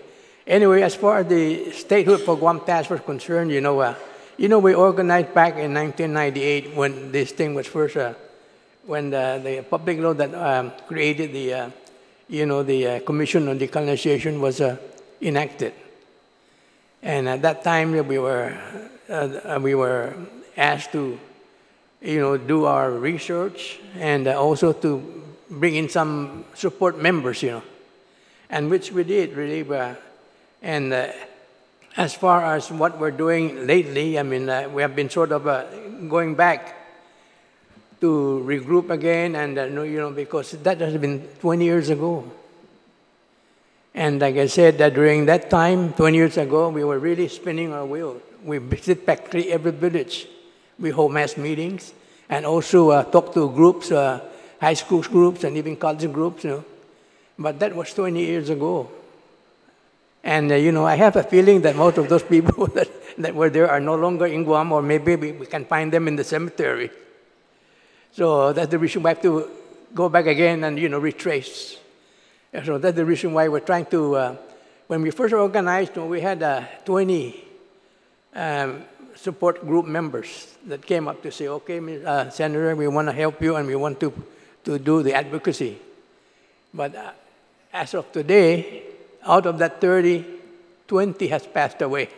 Anyway, as far as the Statehood for Guam Task Force concerned, we organized back in 1998 when this thing was first, when the public law that created the Commission on Decolonization was enacted. And at that time, we were asked to, do our research and also to bring in some support members, and which we did really. And as far as what we're doing lately, we have been sort of going back to regroup again, and because that has been 20 years ago. And like I said, that during that time, 20 years ago, we were really spinning our wheels. We visit practically every village. We hold mass meetings and also talk to groups, high school groups and even college groups. But that was 20 years ago. And I have a feeling that most of those people that were there are no longer in Guam, or maybe we can find them in the cemetery. So that's the reason why I have to go back again and retrace. So that's the reason why we're trying to, when we first organized, we had 20 support group members that came up to say, okay, Senator, we want to help you and we want to do the advocacy. But as of today, out of that 30, 20 has passed away.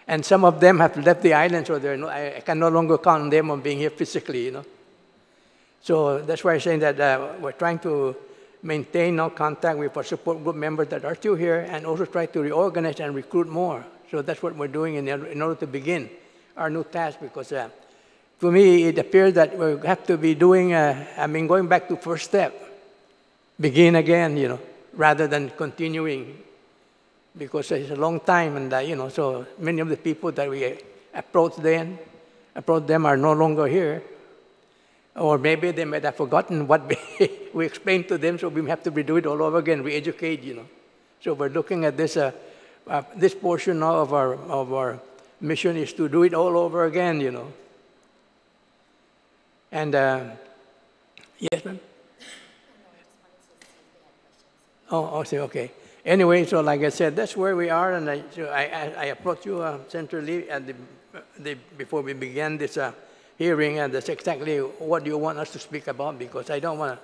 And some of them have left the island, so I can no longer count them on being here physically, So that's why I'm saying that we're trying to maintain our contact with our support group members that are still here and also try to reorganize and recruit more. So that's what we're doing in order to begin our new task, because to me, it appears that we have to be doing, going back to first step, begin again, rather than continuing, because it's a long time, and so many of the people that we approached them are no longer here. Or maybe they might have forgotten what we explained to them, so we have to redo it all over again, re-educate, So we're looking at this, this portion now of our mission is to do it all over again, And, yes, ma'am? Oh, okay. Anyway, so like I said, that's where we are, and I approached you centrally before we began this hearing, and that's exactly what you want us to speak about, because I don't want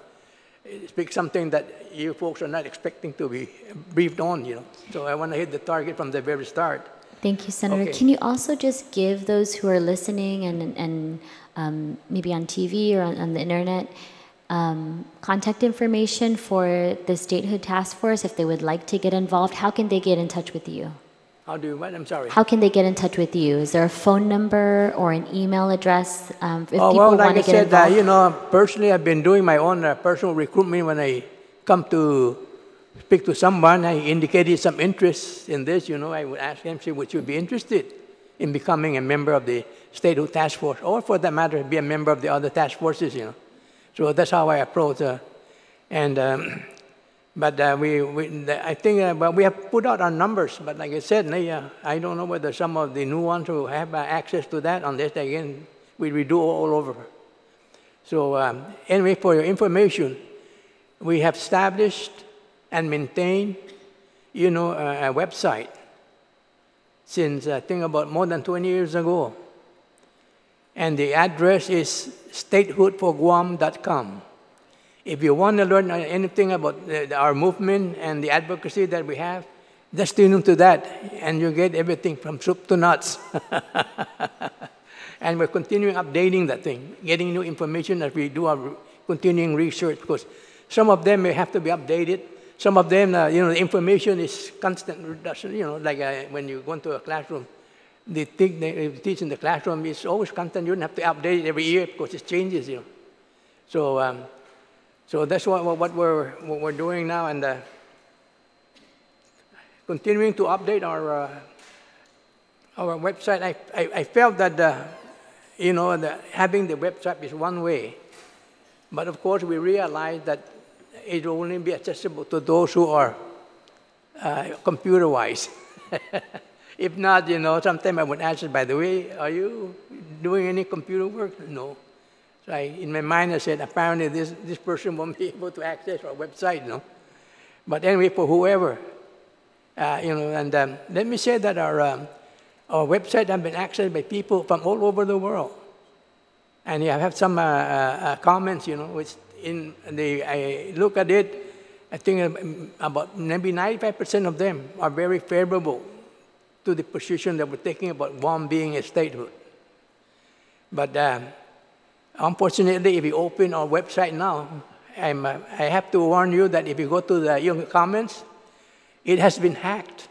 to speak something that you folks are not expecting to be briefed on, So I want to hit the target from the very start. Thank you, Senator. Okay. Can you also just give those who are listening and maybe on TV or on the internet contact information for the Statehood Task Force if they would like to get involved? How can they get in touch with you? How do you what? I'm sorry. How can they get in touch with you? Is there a phone number or an email address if people well, like want to get I said, involved? Personally, I've been doing my own personal recruitment. When I come to speak to someone, I indicated some interest in this. I would ask them, say, would you be interested in becoming a member of the Statehood Task Force, or for that matter, be a member of the other task forces, So that's how I approach. But I think but we have put out our numbers. But like I said, I don't know whether some of the new ones will have access to that unless, again, we redo all over. So anyway, for your information, we have established and maintained, a website since I think about more than 20 years ago. And the address is statehoodforguam.com. If you want to learn anything about our movement and the advocacy that we have, just tune into that, and you get everything from soup to nuts. And we're continuing updating that thing, getting new information as we do our continuing research, because some of them may have to be updated. Some of them, the information is constant. Like when you go into a classroom, the thing they teach in the classroom is always constant. You don't have to update it every year because it changes. So that's what we're doing now, and continuing to update our website. I felt that having the website is one way, but of course we realize that it will only be accessible to those who are computer-wise. If not, sometimes I would ask, by the way, are you doing any computer work? No. So in my mind, I said, apparently this person won't be able to access our website, But anyway, for whoever, and let me say that our website has been accessed by people from all over the world. And I have some comments, which I look at it, I think about maybe 95% of them are very favorable to the position that we're taking about Guam being a statehood. But unfortunately, if you open our website now, I have to warn you that if you go to the comments, it has been hacked.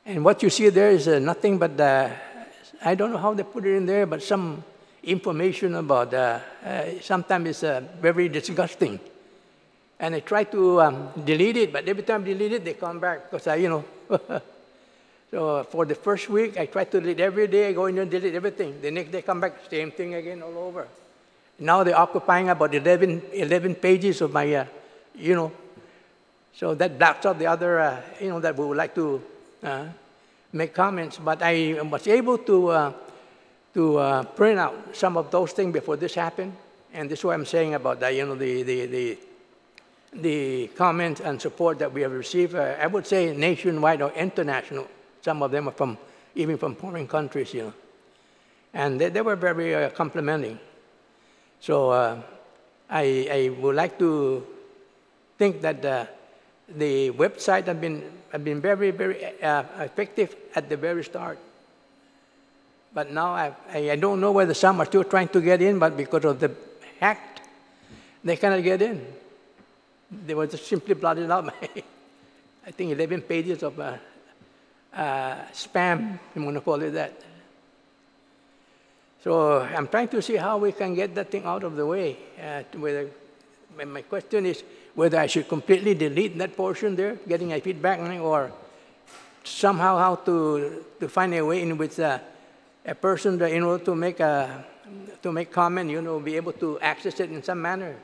And what you see there is nothing but, I don't know how they put it in there, but some information about, sometimes it's very disgusting. And I try to delete it, but every time I delete it, they come back, because So for the first week, I try to delete every day. I go in and delete everything. The next day, come back, same thing again all over. Now they're occupying about 11 pages of my, So that blocks out the other, that we would like to make comments. But I was able to print out some of those things before this happened. And this is what I'm saying about that, the comments and support that we have received, I would say nationwide or international. Some of them are even from foreign countries, And they were very complimenting. So I would like to think that the website have been very, very effective at the very start. But now I don't know whether some are still trying to get in, but because of the hack, they cannot get in. They were just simply blotted out I think 11 pages of spam, I'm going to call it that. So I'm trying to see how we can get that thing out of the way. My question is whether I should completely delete that portion there, getting a feedback, or somehow how to find a way in which a person, to make comment, be able to access it in some manner.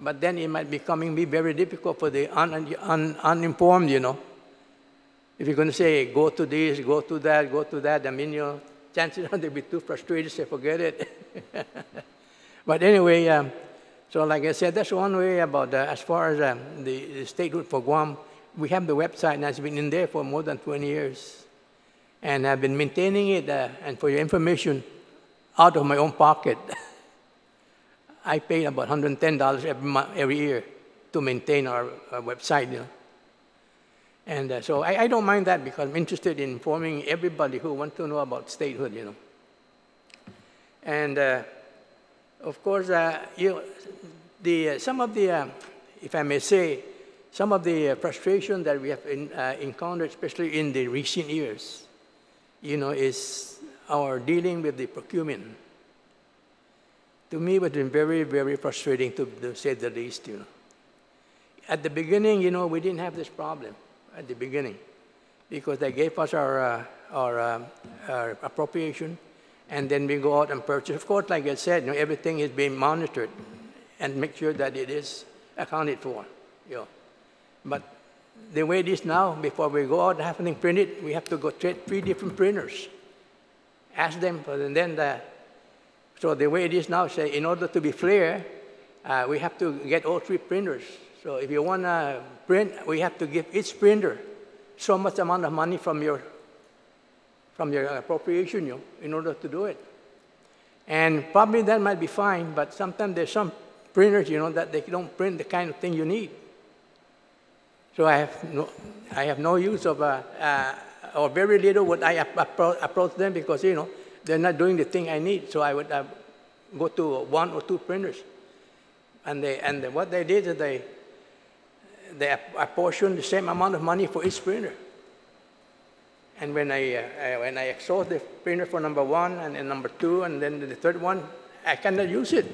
But then it might be very difficult for the uninformed, If you're going to say, go to this, go to that, chances are they'll be too frustrated, say, forget it. But anyway, so like I said, that's one way about, as far as the statehood for Guam, we have the website, and it's been in there for more than 20 years. And I've been maintaining it, and for your information, out of my own pocket. I pay about $110 every year to maintain our website, And so I don't mind that, because I'm interested in informing everybody who wants to know about statehood, And of course, some of the, if I may say, some of the frustration that we have encountered, especially in the recent years, is our dealing with the procurement. To me, it has been very, very frustrating, to say the least, At the beginning, we didn't have this problem at the beginning, because they gave us our appropriation, and then we go out and purchase. Of course, like I said, everything is being monitored and make sure that it is accounted for. You know. But the way it is now, before we go out and have something printed, we have to go trade 3 different printers. Ask them, and then so the way it is now, say, in order to be fair, we have to get all 3 printers. So if you want to print, we have to give each printer so much amount of money from your appropriation, you know, in order to do it. And probably that might be fine, but sometimes there's some printers, you know, that they don't print the kind of thing you need. So I have no use of, or very little would I approach them because, you know, they're not doing the thing I need. So I would go to 1 or 2 printers. And what they did is they apportioned the same amount of money for each printer. And when I exhaust the printer for number 1 and then number 2 and then the third one, I cannot use it.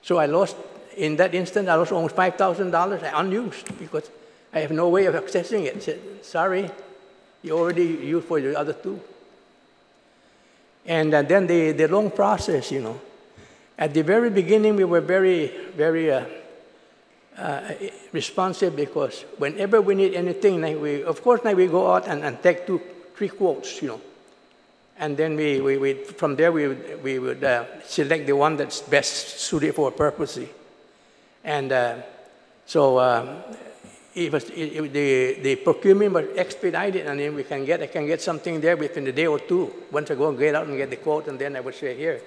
So I lost, in that instant, I lost almost $5,000 unused because I have no way of accessing it. I said, sorry, you already used for the other 2. And then the long process, you know. At the very beginning, we were very, very responsive because whenever we need anything, of course, now we go out and take 2, 3 quotes, you know. And then from there, we would select the one that's best suited for a purpose. And so the procurement was expedited, and then I can get something there within a day or 2. Once I go and get out and get the quote, and then I would say, here.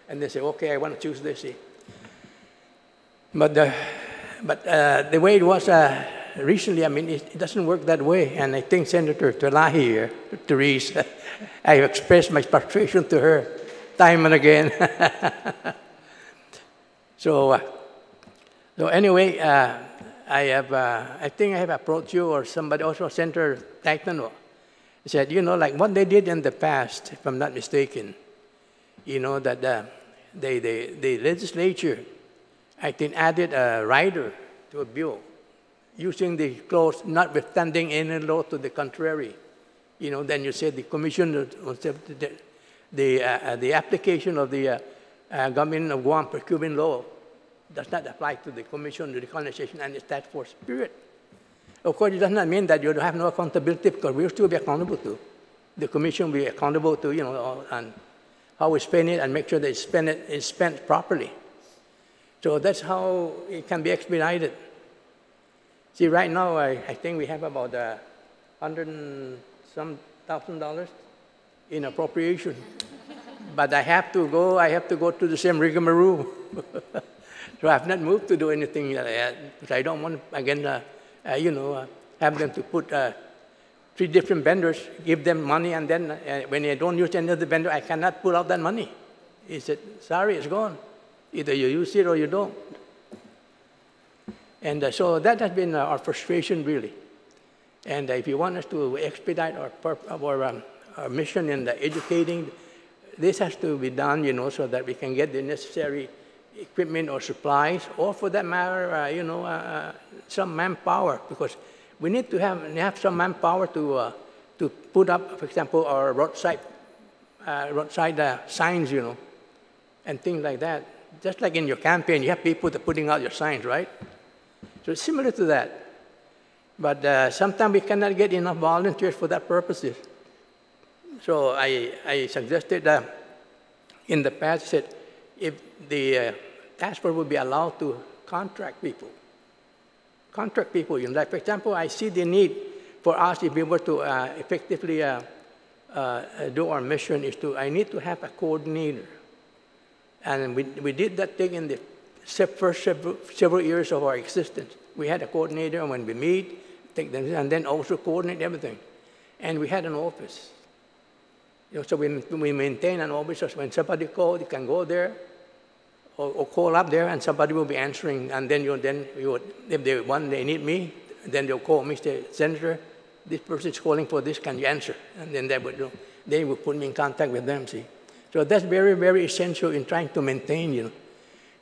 And they say, okay, I want to choose this. See. But the way it was recently, I mean, it doesn't work that way. And I think Senator Telahi here, Therese, I have expressed my frustration to her time and again. So anyway, I think I have approached you or somebody, also Senator Titano, said, you know, like what they did in the past, if I'm not mistaken, you know, that the legislature, I think, added a rider to a bill using the clause notwithstanding any law to the contrary. You know, then you said the commission, the application of the government of Guam procurement law does not apply to the commission, the colonization, and its task force, period. Of course, it does not mean that you have no accountability because we'll still be accountable to. The commission will be accountable to, you know, and how we spend it and make sure that it's spent properly. So that's how it can be expedited. See, right now, I think we have about $100 and some thousand in appropriation. But I have to go to the same rigmarole. So I have not moved to do anything yet, because I don't want, again, you know, have them to put 3 different vendors, give them money, and then when I don't use any other vendor, I cannot pull out that money. He said, sorry, it's gone. Either you use it or you don't. And so that has been our frustration, really. And if you want us to expedite our mission in the educating, this has to be done, you know, so that we can get the necessary equipment or supplies, or for that matter, you know, some manpower, because we need to have some manpower to put up, for example, our roadside signs, you know, and things like that. Just like in your campaign, you have people that are putting out your signs, right? So it's similar to that. But sometimes we cannot get enough volunteers for that purposes. So I suggested in the past that if the task force would be allowed to contract people, you know, like, for example, I see the need for us, if we were to effectively do our mission, I need to have a coordinator. And we did that thing in the first several years of our existence. We had a coordinator, and when we meet, take them, and then also coordinate everything. And we had an office. You know, so we maintain an office, so when somebody calls, you can go there, or call up there, and somebody will be answering. And then if they need me, then they'll call me, say, Senator, this person is calling for this, can you answer? And then they will put me in contact with them, see. So that's very, very essential in trying to maintain, you know.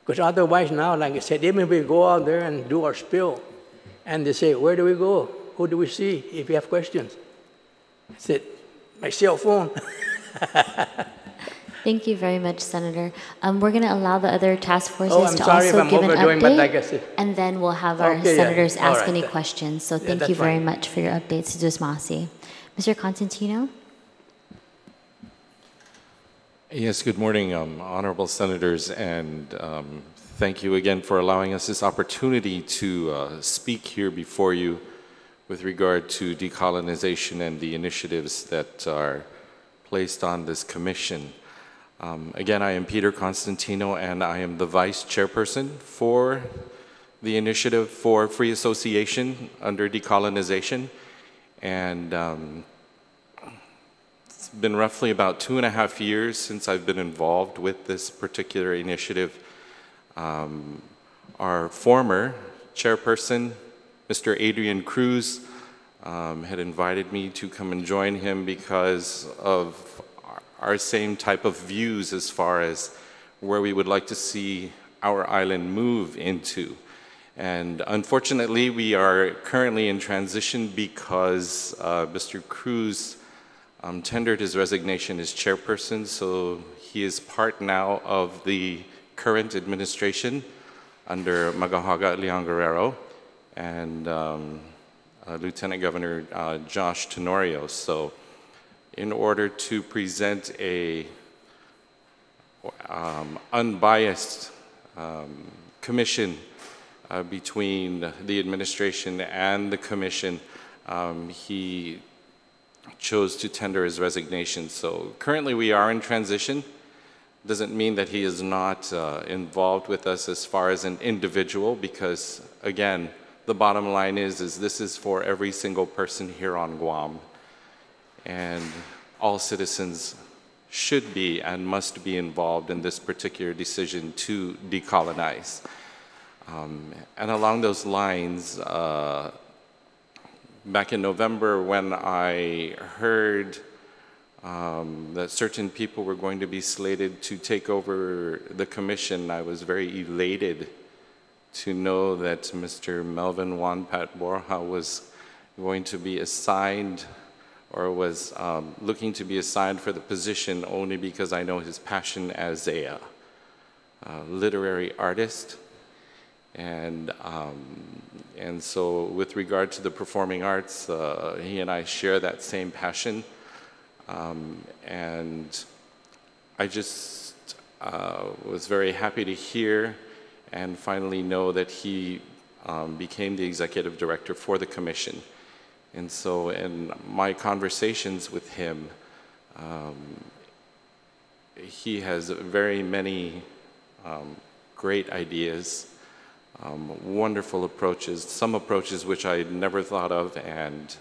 Because otherwise now, like I said, even if we go out there and do our spill, and they say, where do we go? Who do we see if you have questions? I said, my cell phone. Thank you very much, Senator. We're going to allow the other task forces I'm to sorry if also I'm give an overdoing, but I update, guess it- and then we'll have our Okay, yeah. senators All ask right, any then. questions. So Yeah, thank that's you very fine. much for your updates, Masi. Mr. Constantino? Yes, good morning, honorable senators, and thank you again for allowing us this opportunity to speak here before you with regard to decolonization and the initiatives that are placed on this commission. Again, I am Peter Constantino, and I am the vice chairperson for the Initiative for Free Association under Decolonization. And it's been roughly about 2.5 years since I've been involved with this particular initiative. Our former chairperson, Mr. Adrian Cruz, had invited me to come and join him because of our same type of views as far as where we would like to see our island move into. And unfortunately, we are currently in transition because Mr. Cruz tendered his resignation as chairperson, so he is part now of the current administration under Magahaga Leon Guerrero and Lieutenant Governor Josh Tenorio. So in order to present a unbiased commission between the administration and the commission, he chose to tender his resignation. So currently we are in transition. Doesn't mean that he is not involved with us as far as an individual, because again, the bottom line is this is for every single person here on Guam. And all citizens should be and must be involved in this particular decision to decolonize. And along those lines, back in November, when I heard that certain people were going to be slated to take over the commission, I was very elated to know that Mr. Melvin Borja was going to be assigned, or was looking to be assigned for the position, only because I know his passion as a literary artist. And so with regard to the performing arts, he and I share that same passion. And I just was very happy to hear and finally know that he became the executive director for the commission. And so in my conversations with him, he has very many great ideas, wonderful approaches, some approaches which I never thought of, and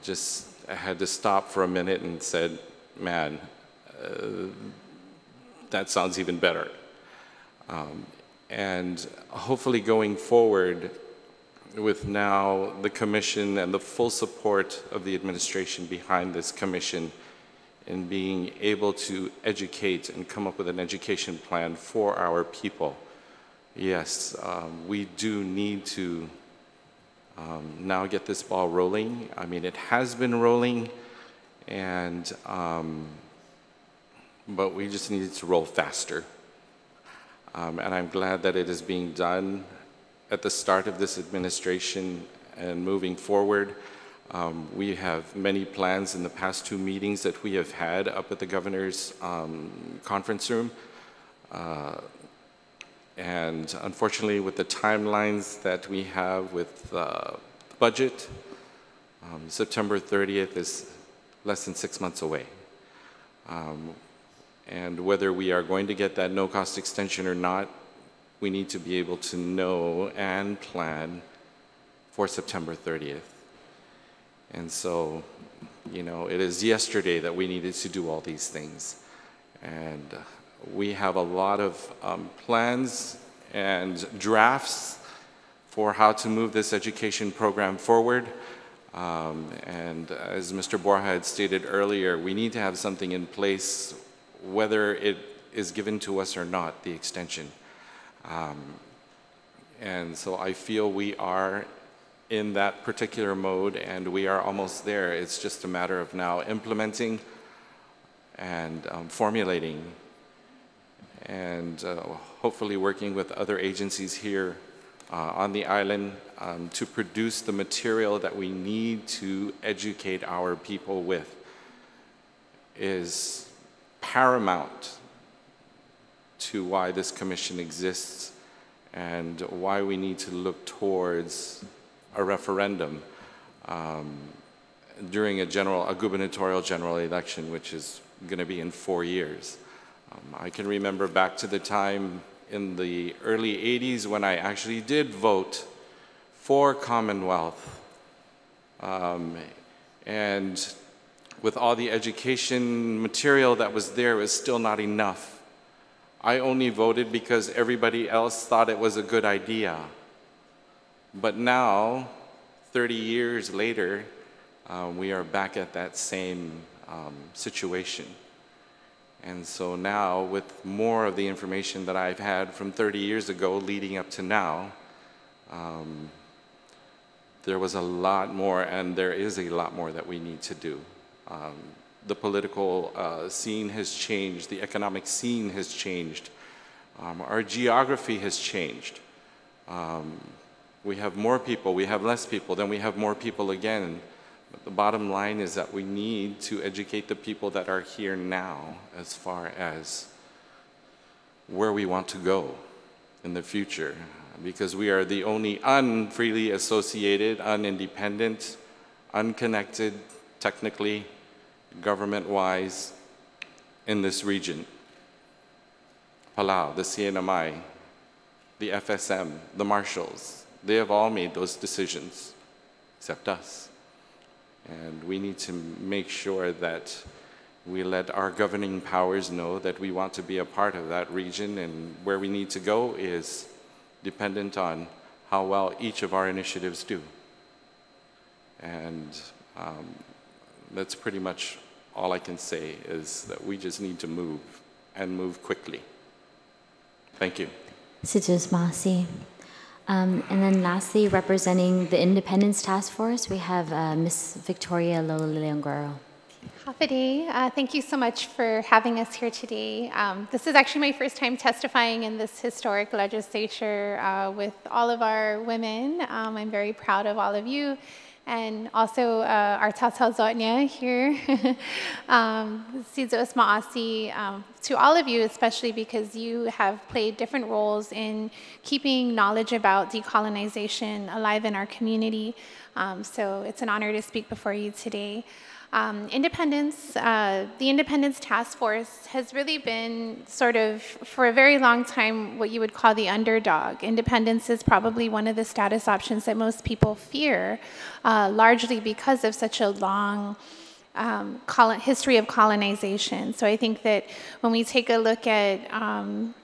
just had to stop for a minute and said, man, that sounds even better. And hopefully going forward, with now the commission and the full support of the administration behind this commission in being able to educate and come up with an education plan for our people. Yes, we do need to now get this ball rolling. I mean, it has been rolling, and but we just need it to roll faster. And I'm glad that it is being done at the start of this administration and moving forward. We have many plans in the past 2 meetings that we have had up at the governor's conference room. And unfortunately, with the timelines that we have with the budget, September 30th is less than 6 months away. And whether we are going to get that no-cost extension or not, we need to be able to know and plan for September 30th. And so, you know, it is yesterday that we needed to do all these things. And we have a lot of plans and drafts for how to move this education program forward. And as Mr. Borja had stated earlier, we need to have something in place, whether it is given to us or not, the extension. And so I feel we are in that particular mode, and we are almost there. It's just a matter of now implementing and formulating and hopefully working with other agencies here on the island to produce the material that we need to educate our people with is paramount to why this commission exists and why we need to look towards a referendum during a gubernatorial general election, which is going to be in 4 years. I can remember back to the time in the early 80s when I actually did vote for Commonwealth. And with all the education material that was there, it was still not enough. I only voted because everybody else thought it was a good idea. But now, 30 years later, we are back at that same situation. And so now, with more of the information that I've had from 30 years ago leading up to now, there was a lot more, and there is a lot more that we need to do. The political scene has changed, the economic scene has changed, our geography has changed. We have more people, we have less people, then we have more people again. But the bottom line is that we need to educate the people that are here now as far as where we want to go in the future, because we are the only unfreely associated, unindependent, unconnected, technically, government-wise, in this region. Palau, the CNMI, the FSM, the Marshals, they have all made those decisions, except us. And we need to make sure that we let our governing powers know that we want to be a part of that region, and where we need to go is dependent on how well each of our initiatives do. And that's pretty much all I can say, is that we just need to move, and move quickly. Thank you. Situs Masi. And then lastly, representing the Independence Task Force, we have Ms. Victoria Lolilangoro. Hafide, thank you so much for having us here today. This is actually my first time testifying in this historic legislature with all of our women. I'm very proud of all of you. And also our Tatal Zotnya here, Sizo Ismaasi, to all of you, especially because you have played different roles in keeping knowledge about decolonization alive in our community. So it's an honor to speak before you today. The Independence Task Force has really been sort of, for a very long time, what you would call the underdog. Independence is probably one of the status options that most people fear, largely because of such a long history of colonization. So I think that when we take a look at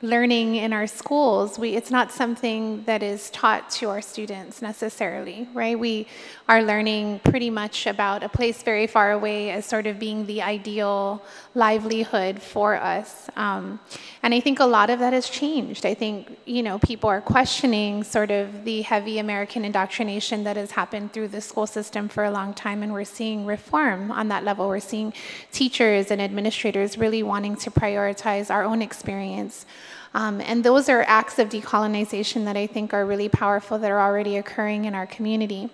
learning in our schools, it's not something that is taught to our students necessarily, right? We are learning pretty much about a place very far away as sort of being the ideal livelihood for us. And I think a lot of that has changed. I think, people are questioning sort of the heavy American indoctrination that has happened through the school system for a long time, and we're seeing reform on that level. We're seeing teachers and administrators really wanting to prioritize our own experience. And those are acts of decolonization that I think are really powerful, that are already occurring in our community.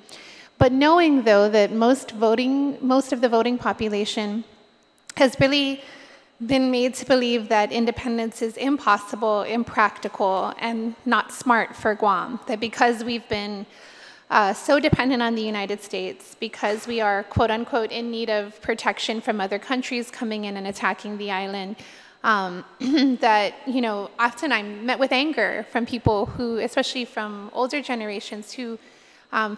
But knowing, though, that most of the voting population has really been made to believe that independence is impossible, impractical, and not smart for Guam, that because we've been so dependent on the United States, because we are, quote unquote, in need of protection from other countries coming in and attacking the island, that, often I'm met with anger from people who, especially from older generations, who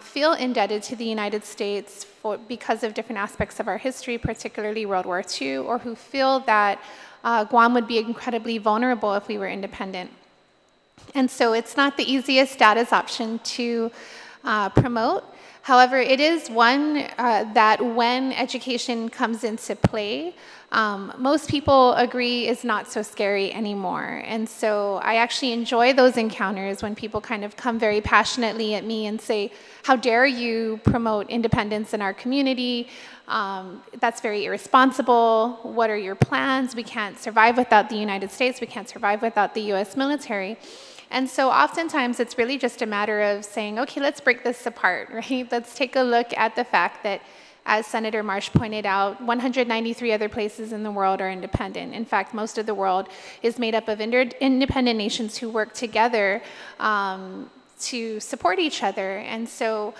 feel indebted to the United States because of different aspects of our history, particularly World War II, or who feel that Guam would be incredibly vulnerable if we were independent. And so it's not the easiest status option to promote. However, it is one that when education comes into play, most people agree is not so scary anymore. And so I actually enjoy those encounters when people kind of come very passionately at me and say, how dare you promote independence in our community? That's very irresponsible. What are your plans? We can't survive without the United States. We can't survive without the US military. And so oftentimes it's really just a matter of saying, okay, let's break this apart, right? Let's take a look at the fact that, as Senator Marsh pointed out, 193 other places in the world are independent. In fact, most of the world is made up of independent nations who work together to support each other. And so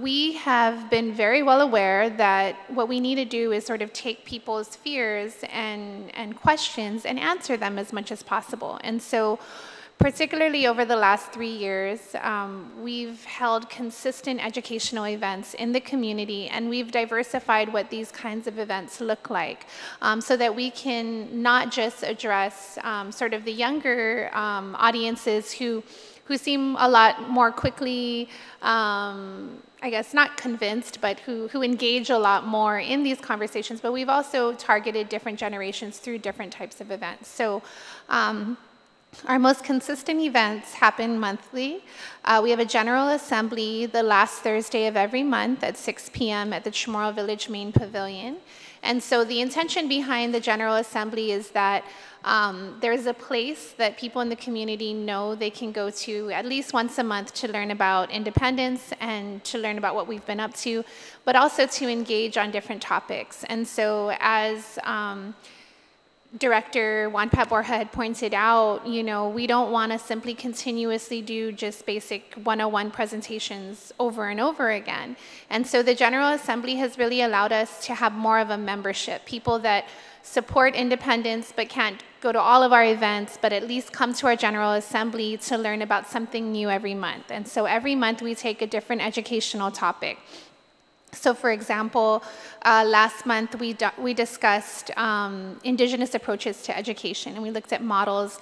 we have been very well aware that what we need to do is sort of take people's fears and questions and answer them as much as possible. And so particularly over the last 3 years, we've held consistent educational events in the community, and we've diversified what these kinds of events look like so that we can not just address sort of the younger audiences who seem a lot more quickly, I guess not convinced, but who engage a lot more in these conversations, but we've also targeted different generations through different types of events. So our most consistent events happen monthly. We have a General Assembly the last Thursday of every month at 6 p.m. at the Chamorro Village Main Pavilion. And so the intention behind the General Assembly is that there's a place that people in the community know they can go to at least once a month to learn about independence and to learn about what we've been up to, but also to engage on different topics. And so as Director Wampa Borja had pointed out, you know, we don't want to simply continuously do just basic 101 presentations over and over again. And so the General Assembly has really allowed us to have more of a membership, people that support independence but can't go to all of our events, but at least come to our General Assembly to learn about something new every month. And so every month we take a different educational topic. So for example, last month we discussed indigenous approaches to education, and we looked at models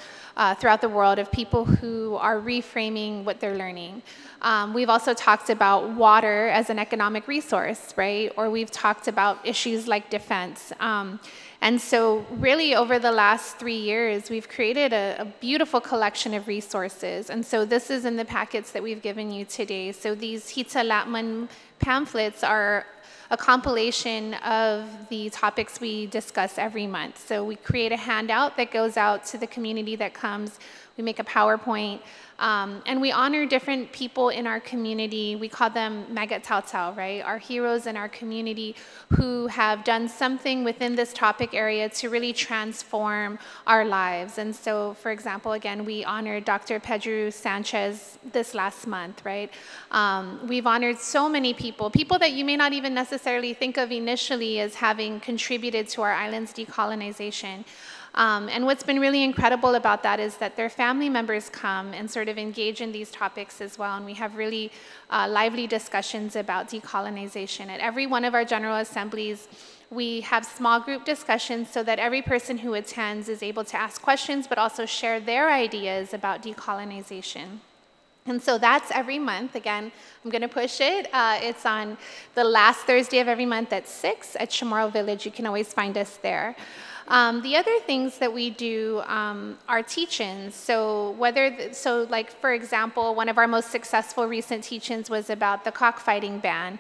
throughout the world of people who are reframing what they're learning. We've also talked about water as an economic resource, right? Or we've talked about issues like defense. And so really over the last 3 years, we've created a beautiful collection of resources. And so this is in the packets that we've given you today. So these Hita Latman pamphlets are a compilation of the topics we discuss every month. So we create a handout that goes out to the community that comes. We make a PowerPoint, and we honor different people in our community. We call them Magat Tau Tau, right? Our heroes in our community who have done something within this topic area to really transform our lives. And so, for example, again, we honored Dr. Pedro Sanchez this last month, right? We've honored so many people that you may not even necessarily think of initially as having contributed to our island's decolonization. And what's been really incredible about that is that their family members come and sort of engage in these topics as well. And we have really lively discussions about decolonization. At every one of our General Assemblies, we have small group discussions so that every person who attends is able to ask questions, but also share their ideas about decolonization. And so that's every month. Again, I'm going to push it. It's on the last Thursday of every month at 6 at Chamorro Village. You can always find us there. The other things that we do are teach-ins. So like for example, one of our most successful recent teach-ins was about the cockfighting ban,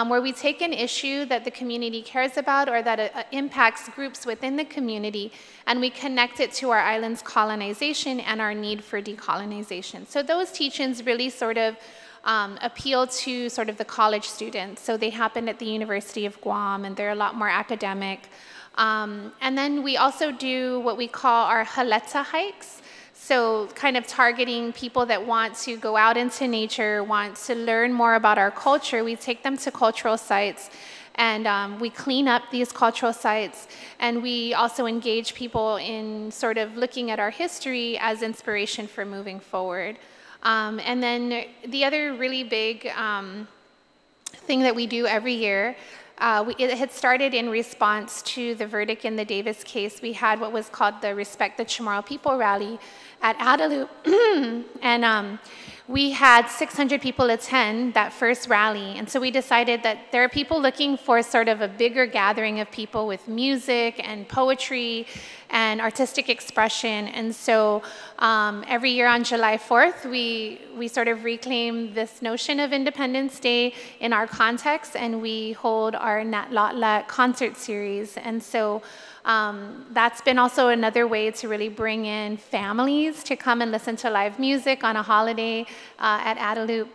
where we take an issue that the community cares about or that impacts groups within the community, and we connect it to our island's colonization and our need for decolonization. So those teach-ins really sort of appeal to sort of the college students. So they happen at the University of Guam, and they're a lot more academic. And then we also do what we call our haleta hikes. So kind of targeting people that want to go out into nature, want to learn more about our culture. We take them to cultural sites, and we clean up these cultural sites. And we also engage people in sort of looking at our history as inspiration for moving forward. And then the other really big thing that we do every year, it had started in response to the verdict in the Davis case. We had what was called the Respect the Chamorro People rally at Adelaide. And we had 600 people attend that first rally. And so we decided that there are people looking for sort of a bigger gathering of people with music and poetry and artistic expression. And so every year on July 4th, we sort of reclaim this notion of Independence Day in our context, and we hold our Nat Lotla concert series. And so that's been also another way to really bring in families to come and listen to live music on a holiday at Adelup.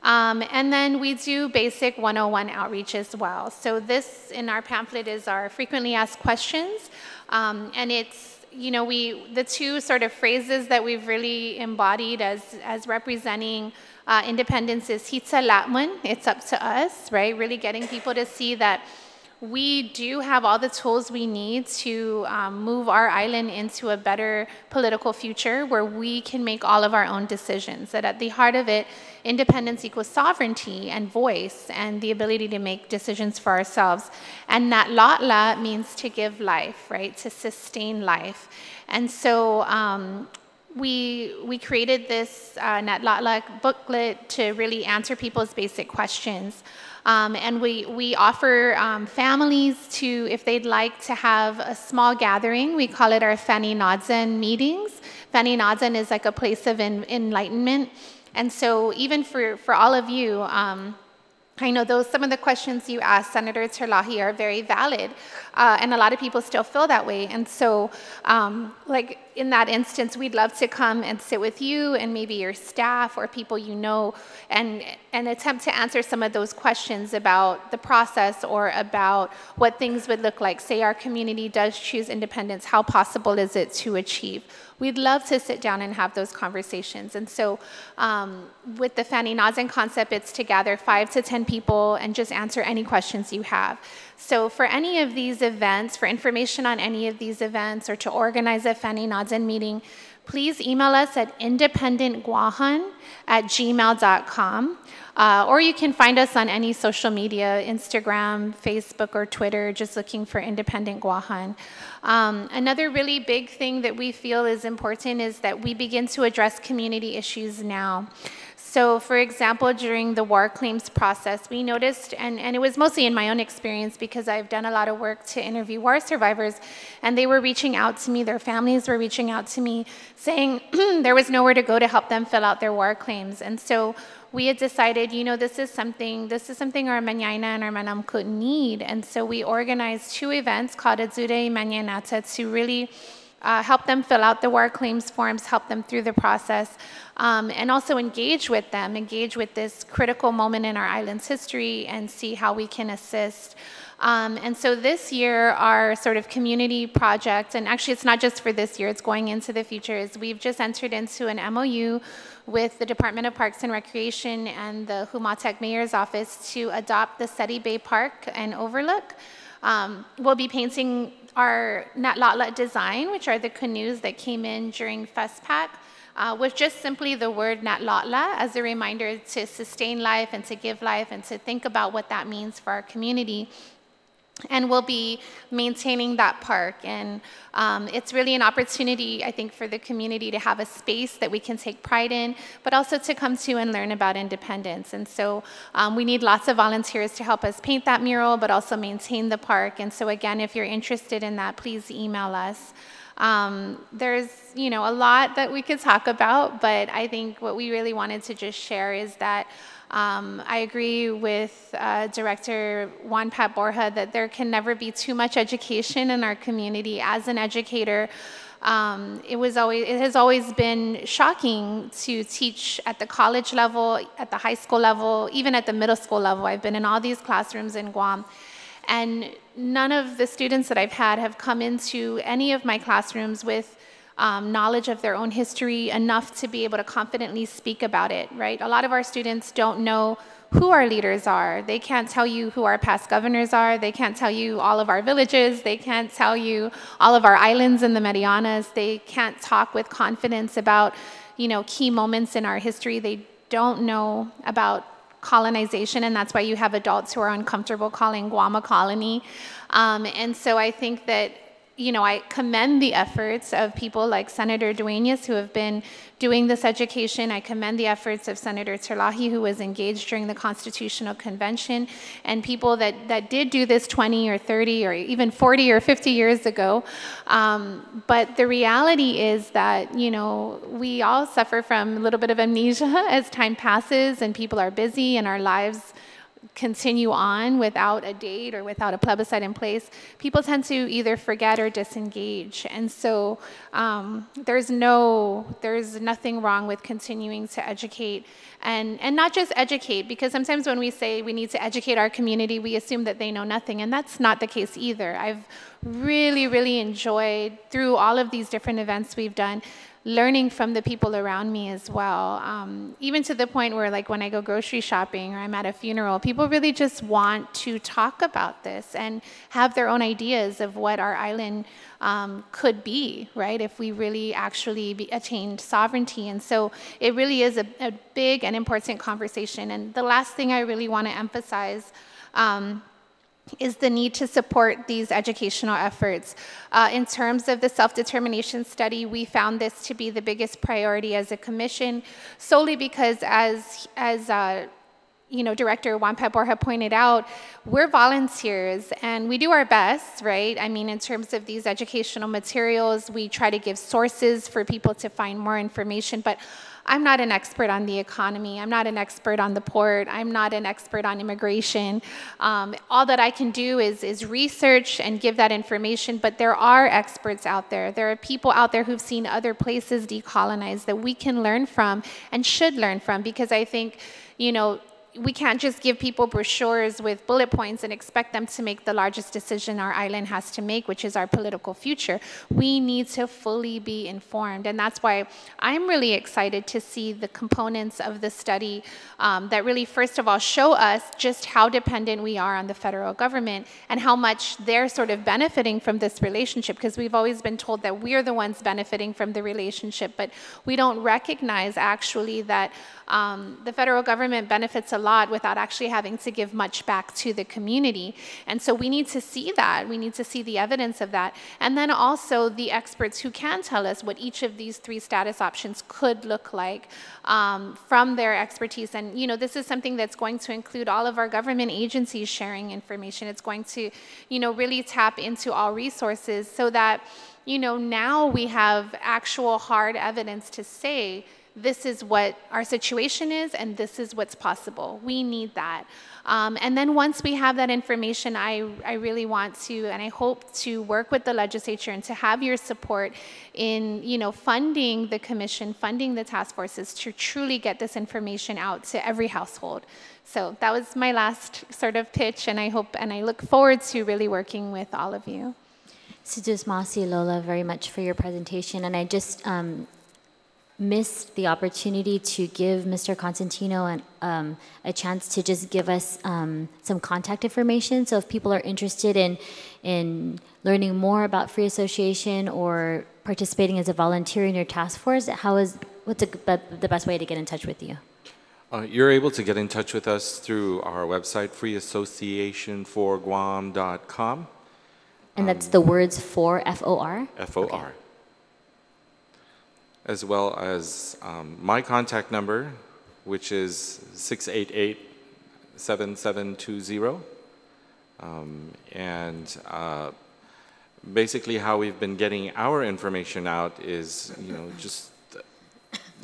And then we do basic 101 outreach as well. So this in our pamphlet is our frequently asked questions. And it's, you know, the two sort of phrases that we've really embodied as representing independence is Hitsa Latmun, it's up to us, right? Really getting people to see that we do have all the tools we need to move our island into a better political future where we can make all of our own decisions. That at the heart of it, independence equals sovereignty and voice and the ability to make decisions for ourselves. And Nat Lotla means to give life, right? To sustain life. And so we created this Nat Lotla booklet to really answer people's basic questions. And we offer families to, if they'd like to have a small gathering, we call it our Fani Nodzen meetings. Fani Nodzen is like a place of enlightenment. And so even for all of you, I know some of the questions you asked, Senator Terlahi, are very valid, and a lot of people still feel that way. And so, like in that instance, we'd love to come and sit with you and maybe your staff or people you know and attempt to answer some of those questions about the process or about what things would look like. Say our community does choose independence, how possible is it to achieve? We'd love to sit down and have those conversations. And so with the Fani Nodzen concept, it's to gather 5 to 10 people and just answer any questions you have. So for any of these events, for information on any of these events or to organize a Fani Nodzen meeting, please email us at independentguahan@gmail.com. Or you can find us on any social media, Instagram, Facebook, or Twitter, just looking for Independent Guahan. Another really big thing that we feel is important is that we begin to address community issues now. So for example, during the war claims process, we noticed, and it was mostly in my own experience because I've done a lot of work to interview war survivors, and they were reaching out to me, their families were reaching out to me saying there was nowhere to go to help them fill out their war claims. And so we had decided, you know, this is something our Manyayna and our Manamkut need. And so we organized 2 events called Adzude Manyanata to really help them fill out the war claims forms, help them through the process, and also engage with them, engage with this critical moment in our island's history and see how we can assist. And so this year, our sort of community project, and actually it's not just for this year, it's going into the future, is we've just entered into an MOU with the Department of Parks and Recreation and the Humatec Mayor's Office to adopt the Seti Bay Park and Overlook. We'll be painting our Nat Lotla design, which are the canoes that came in during FESPAC, with just simply the word Nat Lotla as a reminder to sustain life and to give life and to think about what that means for our community. And we'll be maintaining that park. And it's really an opportunity, I think, for the community to have a space that we can take pride in, but also to come to and learn about independence. And so we need lots of volunteers to help us paint that mural, but also maintain the park. And so again, if you're interested in that, please email us. There's, you know, a lot that we could talk about, but I think what we really wanted to just share is that I agree with Director Wampa Borja that there can never be too much education in our community. As an educator, it has always been shocking to teach at the college level, at the high school level, even at the middle school level. I've been in all these classrooms in Guam, and none of the students that I've had have come into any of my classrooms with knowledge of their own history enough to be able to confidently speak about it, right? A lot of our students don't know who our leaders are. They can't tell you who our past governors are. They can't tell you all of our villages. They can't tell you all of our islands in the Marianas. They can't talk with confidence about, you know, key moments in our history. They don't know about colonization, and that's why you have adults who are uncomfortable calling Guam a colony. And so I think that, I commend the efforts of people like Senator Dueñas, who have been doing this education. I commend the efforts of Senator Terlahi, who was engaged during the Constitutional Convention, and people that did do this 20 or 30 or even 40 or 50 years ago. But the reality is that, we all suffer from a little bit of amnesia as time passes and people are busy and our lives continue on without a date or without a plebiscite in place. People tend to either forget or disengage. And so there's nothing wrong with continuing to educate and not just educate, because sometimes when we say we need to educate our community, we assume that they know nothing, and that's not the case either. I've really, really enjoyed, through all of these different events we've done, learning from the people around me as well. Even to the point where, like, when I go grocery shopping or I'm at a funeral, people really just want to talk about this and have their own ideas of what our island could be, right, if we really actually attained sovereignty. And so it really is a big and important conversation. And the last thing I really want to emphasize is the need to support these educational efforts. In terms of the self-determination study, we found this to be the biggest priority as a commission, solely because as Director Wampa Borja pointed out, we're volunteers and we do our best, right? I mean, in terms of these educational materials, we try to give sources for people to find more information, but I'm not an expert on the economy. I'm not an expert on the port. I'm not an expert on immigration. All that I can do is research and give that information, but there are experts out there. There are people out there who've seen other places decolonize that we can learn from and should learn from, because I think, we can't just give people brochures with bullet points and expect them to make the largest decision our island has to make, which is our political future. We need to fully be informed. And that's why I'm really excited to see the components of the study that really, first of all, show us just how dependent we are on the federal government and how much they're sort of benefiting from this relationship, because we've always been told that we're the ones benefiting from the relationship, but we don't recognize actually that the federal government benefits a lot without actually having to give much back to the community. And so we need to see that. We need to see the evidence of that. And then also the experts who can tell us what each of these three status options could look like from their expertise. And, this is something that's going to include all of our government agencies sharing information. It's going to, really tap into all resources so that, now we have actual hard evidence to say this is what our situation is and this is what's possible. We need that. And then once we have that information, I really want to, and I hope to work with the legislature and to have your support in, funding the commission, funding the task forces to truly get this information out to every household. So that was my last sort of pitch, and I hope, and I look forward to really working with all of you. Sijus Masi Lola, very much for your presentation, and I just missed the opportunity to give Mr. Constantino a chance to just give us some contact information. So if people are interested in learning more about Free Association or participating as a volunteer in your task force, what's the best way to get in touch with you? You're able to get in touch with us through our website, freeassociationforguam.com. And that's the words for, F-O-R? F-O-R. Okay. As well as my contact number, which is 688-7720. Basically how we've been getting our information out is,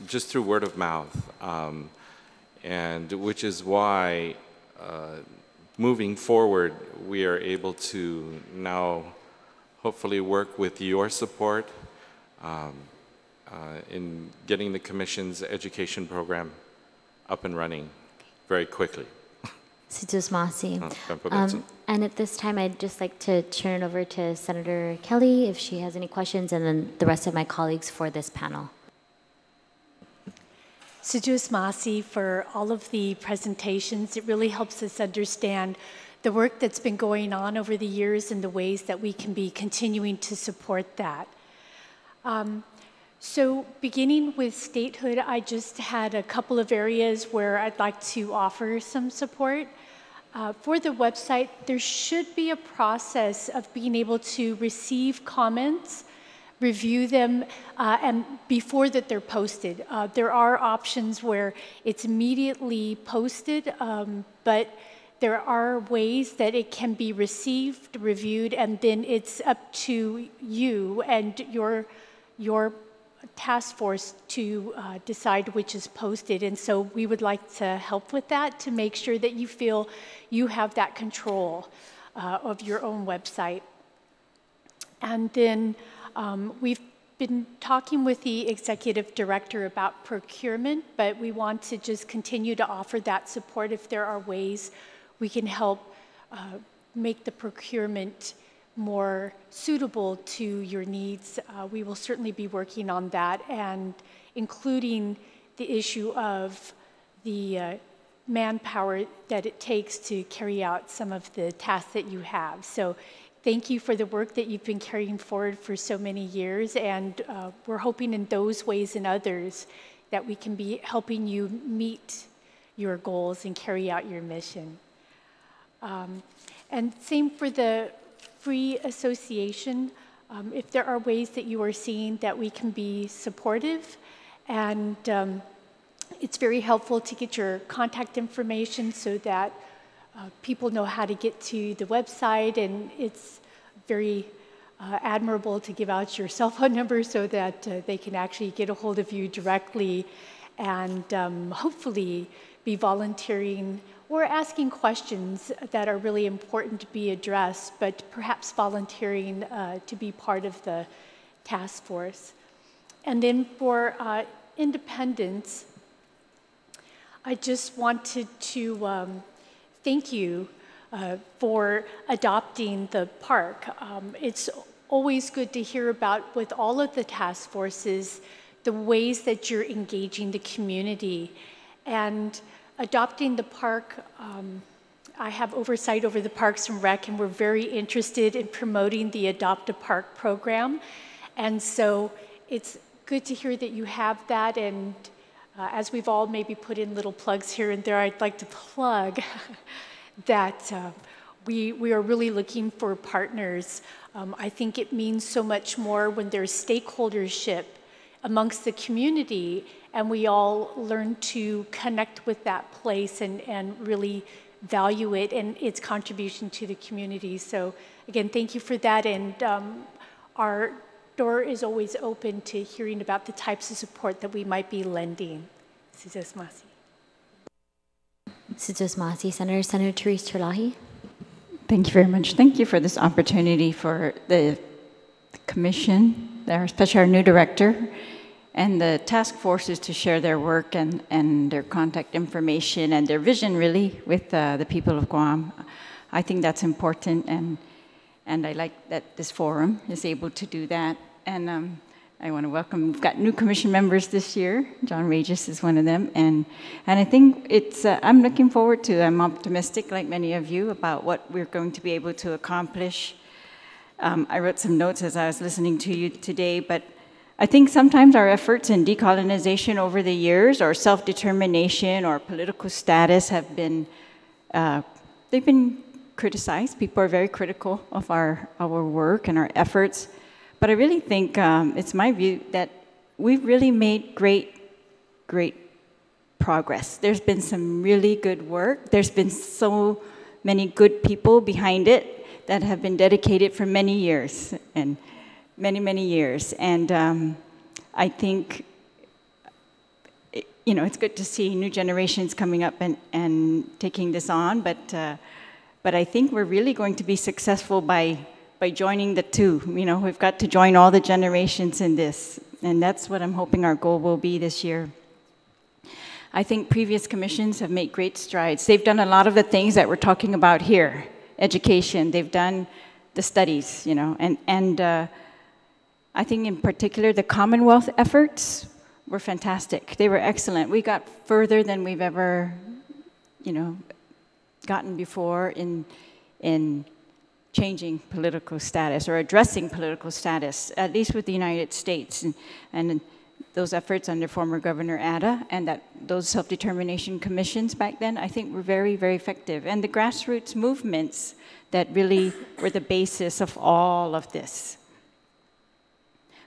just through word of mouth. And which is why moving forward, we are able to now hopefully work with your support in getting the Commission's education program up and running very quickly. And at this time, I'd just like to turn it over to Senator Kelly if she has any questions, and then the rest of my colleagues for this panel. Sijus Masi for all of the presentations. It really helps us understand the work that's been going on over the years and the ways that we can be continuing to support that. So beginning with statehood, I just had a couple of areas where I'd like to offer some support. For the website, there should be a process of being able to receive comments, review them, and before that they're posted. There are options where it's immediately posted, but there are ways that it can be received, reviewed, and then it's up to you and your task force to decide which is posted. And so we would like to help with that to make sure that you feel you have that control of your own website. And then we've been talking with the executive director about procurement, but we want to just continue to offer that support if there are ways we can help make the procurement more suitable to your needs. We will certainly be working on that, and including the issue of the manpower that it takes to carry out some of the tasks that you have. So thank you for the work that you've been carrying forward for so many years, and we're hoping in those ways and others that we can be helping you meet your goals and carry out your mission. And same for the Free Association. If there are ways that you are seeing that we can be supportive, and it's very helpful to get your contact information so that people know how to get to the website, and it's very admirable to give out your cell phone number so that they can actually get a hold of you directly, and hopefully be volunteering or asking questions that are really important to be addressed, but perhaps volunteering to be part of the task force. And then for independents, I just wanted to thank you for adopting the park. It's always good to hear about, with all of the task forces, the ways that you're engaging the community. And adopting the park, I have oversight over the Parks and Rec, and we're very interested in promoting the Adopt a Park program. And so it's good to hear that you have that, and as we've all maybe put in little plugs here and there, I'd like to plug that we are really looking for partners. I think it means so much more when there's stakeholdership amongst the community, and we all learn to connect with that place and really value it and its contribution to the community. So again, thank you for that, and our door is always open to hearing about the types of support that we might be lending. Senator Therese Terlahi. Thank you very much. Thank you for this opportunity for the commission, especially our new director, and the task forces to share their work and their contact information and their vision, really, with the people of Guam. I think that's important, and I like that this forum is able to do that. And I want to welcome, we've got new commission members this year. John Regis is one of them. And I think it's, I'm looking forward to, I'm optimistic, like many of you, about what we're going to be able to accomplish. I wrote some notes as I was listening to you today, but I think sometimes our efforts in decolonization over the years, or self-determination, or political status have been, they've been criticized. People are very critical of our work and our efforts. But I really think it's my view that we've really made great progress. There's been some really good work. There's been so many good people behind it that have been dedicated for many years, and many years. And I think, you know, it's good to see new generations coming up and taking this on. But I think we're really going to be successful by joining the two. You know, we've got to join all the generations in this, and that's what I'm hoping our goal will be this year. I think previous commissions have made great strides. They've done a lot of the things that we're talking about here. Education, they've done the studies, you know, and I think in particular the Commonwealth efforts were fantastic. They were excellent. We got further than we've ever, you know, gotten before in changing political status or addressing political status, at least with the United States. And those efforts under former Governor Ada, and that those self-determination commissions back then, I think, were very, very effective. And the grassroots movements that really were the basis of all of this.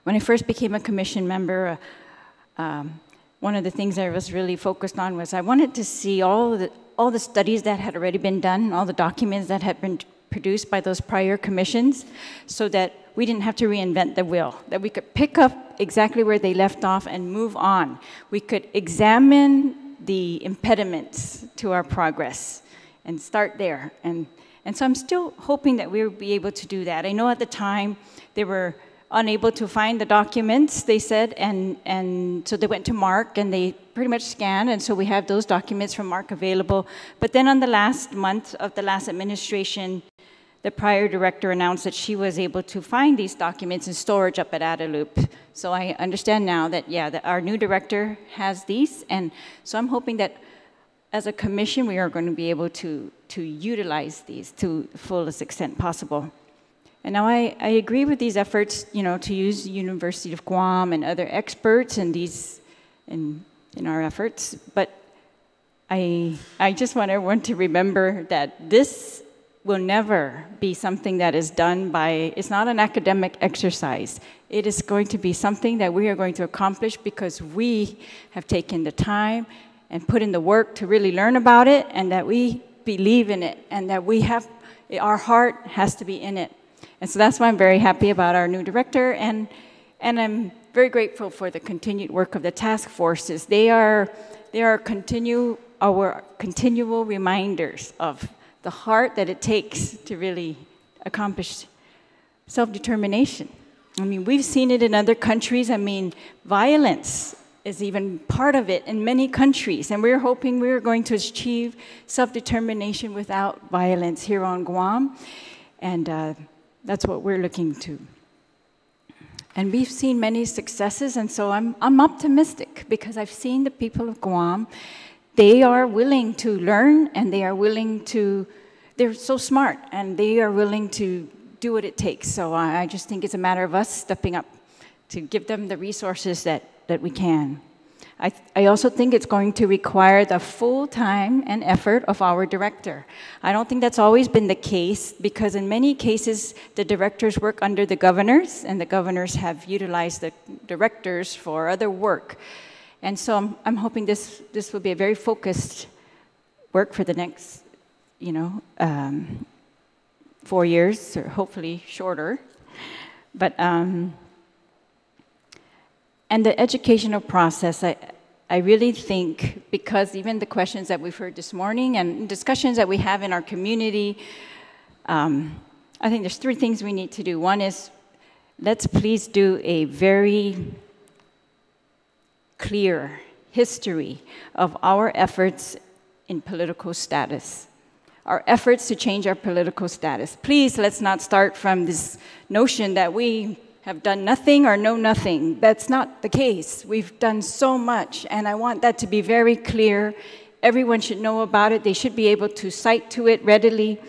When I first became a commission member, one of the things I was really focused on was I wanted to see all the studies that had already been done, all the documents that had been produced by those prior commissions, so that we didn't have to reinvent the wheel, that we could pick up exactly where they left off and move on. We could examine the impediments to our progress and start there. And so I'm still hoping that we'll be able to do that. I know at the time they were unable to find the documents, they said, and so they went to Mark and they pretty much scanned, and so we have those documents from Mark available. But then on the last month of the last administration, the prior director announced that she was able to find these documents in storage up at Adelup. So I understand now that, yeah, that our new director has these, and so I'm hoping that as a commission, we are going to be able to utilize these to the fullest extent possible. And now I agree with these efforts, you know, to use the University of Guam and other experts in these, in our efforts, but I just want everyone to remember that this will never be something that is done by, it's not an academic exercise. It is going to be something that we are going to accomplish because we have taken the time and put in the work to really learn about it, and that we believe in it, and that we have, our heart has to be in it. And so that's why I'm very happy about our new director, and I'm very grateful for the continued work of the task forces. They are our continual reminders of the heart that it takes to really accomplish self-determination. I mean, we've seen it in other countries. I mean, violence is even part of it in many countries, and we're hoping we're going to achieve self-determination without violence here on Guam, and that's what we're looking to. And we've seen many successes, and so I'm optimistic because I've seen the people of Guam. They are willing to learn, and they are willing to, they're so smart, and they are willing to do what it takes. So I just think it's a matter of us stepping up to give them the resources that we can. I also think it's going to require the full time and effort of our director. I don't think that's always been the case, because in many cases, the directors work under the governors, and the governors have utilized the directors for other work. And so I'm hoping this will be a very focused work for the next, 4 years, or hopefully shorter. But, and the educational process, I really think, because even the questions that we've heard this morning and discussions that we have in our community, I think there's 3 things we need to do. One is, let's please do a very clear history of our efforts in political status, our efforts to change our political status. Please, let's not start from this notion that we have done nothing or know nothing. That's not the case. We've done so much, and I want that to be very clear. Everyone should know about it. They should be able to cite to it readily.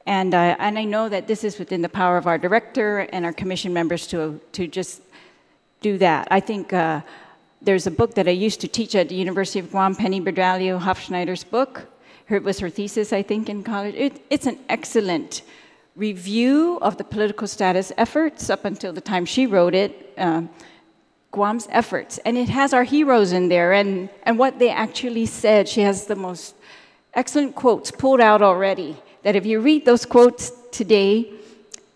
And I know that this is within the power of our director and our commission members to just do that. I think there's a book that I used to teach at the University of Guam, Penny Berdralio Hofschneider's book. It was her thesis, I think, in college. It's an excellent review of the political status efforts up until the time she wrote it, Guam's efforts. And it has our heroes in there and what they actually said. She has the most excellent quotes pulled out already, that if you read those quotes today,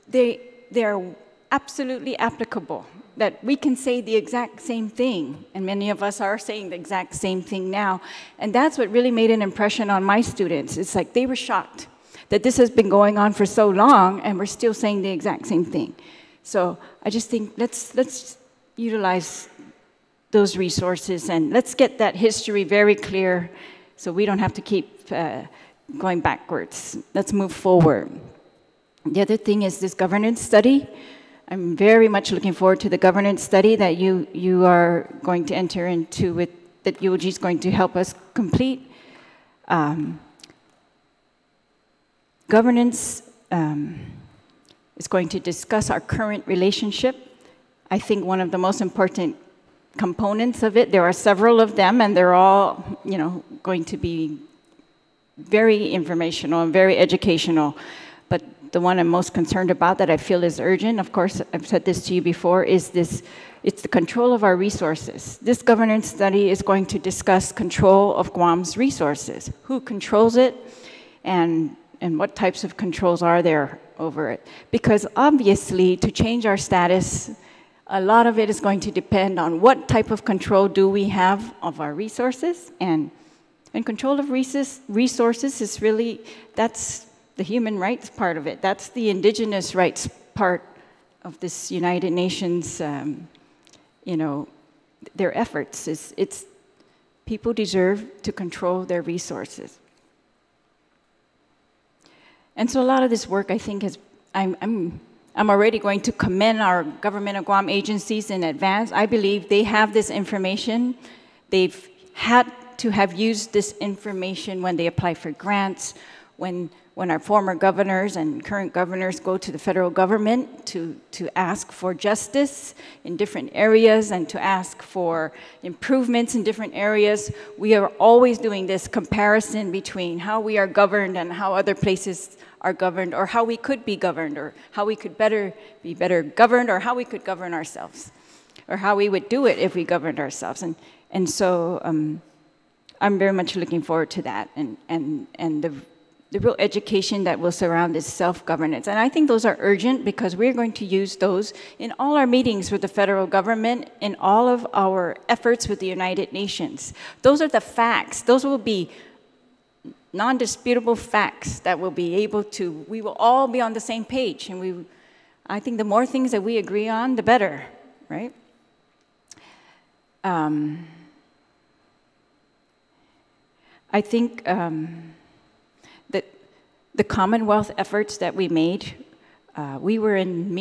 they're absolutely applicable, that we can say the exact same thing, and many of us are saying the exact same thing now. And that's what really made an impression on my students. It's like they were shocked that this has been going on for so long, and we're still saying the exact same thing. So I just think let's utilize those resources, and let's get that history very clear so we don't have to keep going backwards. Let's move forward. The other thing is this governance study. I'm very much looking forward to the governance study that you are going to enter into, that UOG is going to help us complete. Governance is going to discuss our current relationship. I think one of the most important components of it. There are several of them, and they're all, going to be very informational and very educational. But the one I'm most concerned about that I feel is urgent, of course, I've said this to you before, is it's the control of our resources. This governance study is going to discuss control of Guam's resources. Who controls it, and what types of controls are there over it? Because obviously, to change our status, a lot of it is going to depend on what type of control do we have of our resources, and control of resources is really, that's the human rights part of it. That's the indigenous rights part of this United Nations, their efforts. It's people deserve to control their resources. And so a lot of this work, I think, I'm already going to commend our Government of Guam agencies in advance. I believe they have this information. They've had to have used this information when they apply for grants, when our former governors and current governors go to the federal government to ask for justice in different areas and to ask for improvements in different areas. We are always doing this comparison between how we are governed and how other places are governed, or how we could be governed, or how we could be better governed, or how we could govern ourselves, or how we would do it if we governed ourselves. And so I'm very much looking forward to that, and the real education that will surround this self-governance. And I think those are urgent because we're going to use those in all our meetings with the federal government, in all of our efforts with the United Nations. Those are the facts. Those will be non-disputable facts that will be able to, we will all be on the same page. And I think the more things that we agree on, the better, right? I think that the Commonwealth efforts that we made, we were in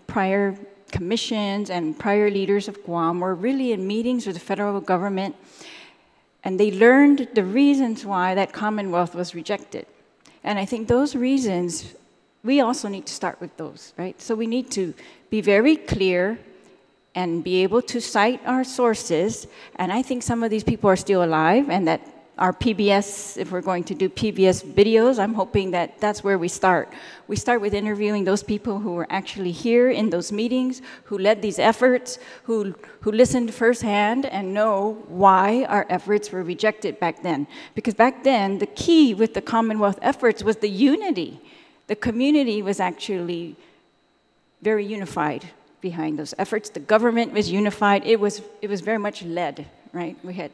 prior commissions and prior leaders of Guam were really in meetings with the federal government, and they learned the reasons why that Commonwealth was rejected. And I think those reasons, we also need to start with those, right? So we need to be very clear and be able to cite our sources. And I think some of these people are still alive, and that our PBS, if we're going to do PBS videos, I'm hoping that that's where we start. We start with interviewing those people who were actually here in those meetings, who led these efforts, who listened firsthand and know why our efforts were rejected back then. Because back then, the key with the Commonwealth efforts was the unity. The community was actually very unified behind those efforts. The government was unified. It was very much led, right? We had.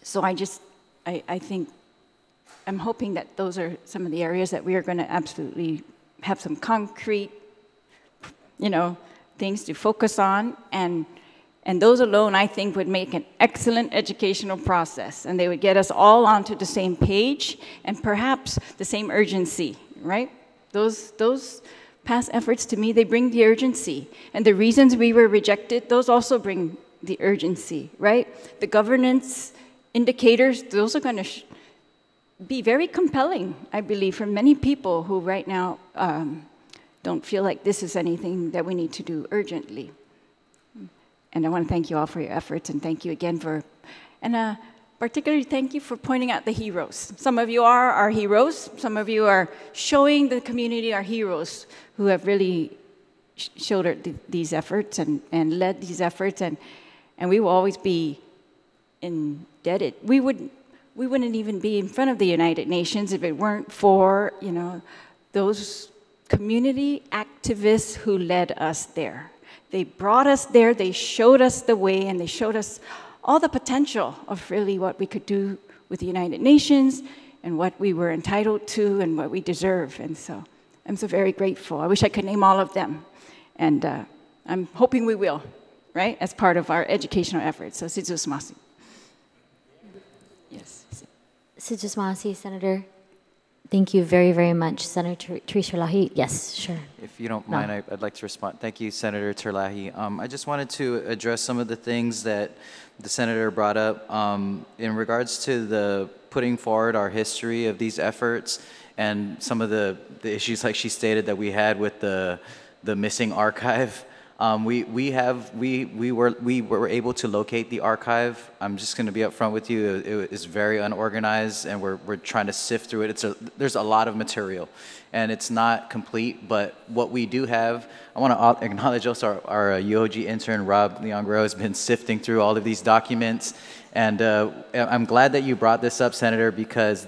So I think, I'm hoping that those are some of the areas that we are going to absolutely have some concrete, things to focus on, and those alone, I think, would make an excellent educational process, and they would get us all onto the same page, and perhaps the same urgency, right? Those past efforts, to me, they bring the urgency, and the reasons we were rejected, those also bring the urgency, right? The governance indicators, those are going to be very compelling, I believe, for many people who right now don't feel like this is anything that we need to do urgently. And I want to thank you all for your efforts, and thank you again and particularly thank you for pointing out the heroes. Some of you are our heroes. Some of you are showing the community our heroes who have really shouldered these efforts and led these efforts, and we will always be indebted. We wouldn't even be in front of the United Nations if it weren't for, those community activists who led us there. They brought us there, they showed us the way, and they showed us all the potential of really what we could do with the United Nations and what we were entitled to and what we deserve. And so I'm so very grateful. I wish I could name all of them. And I'm hoping we will, right, as part of our educational efforts. So, Sidusmasi. Yes. Sidusmasi, Senator. Thank you very, very much. Senator Terlahi. Yes, sure. If you don't mind, I'd like to respond. Thank you, Senator Terlahi. I just wanted to address some of the things that the Senator brought up in regards to the putting forward our history of these efforts and some of the issues, like she stated, that we had with the missing archive. We were able to locate the archive. I'm just going to be upfront with you. It is very unorganized, and we're trying to sift through it. There's a lot of material, and it's not complete. But what we do have, I want to acknowledge also our UOG intern Rob Leongreo has been sifting through all of these documents, and I'm glad that you brought this up, Senator, because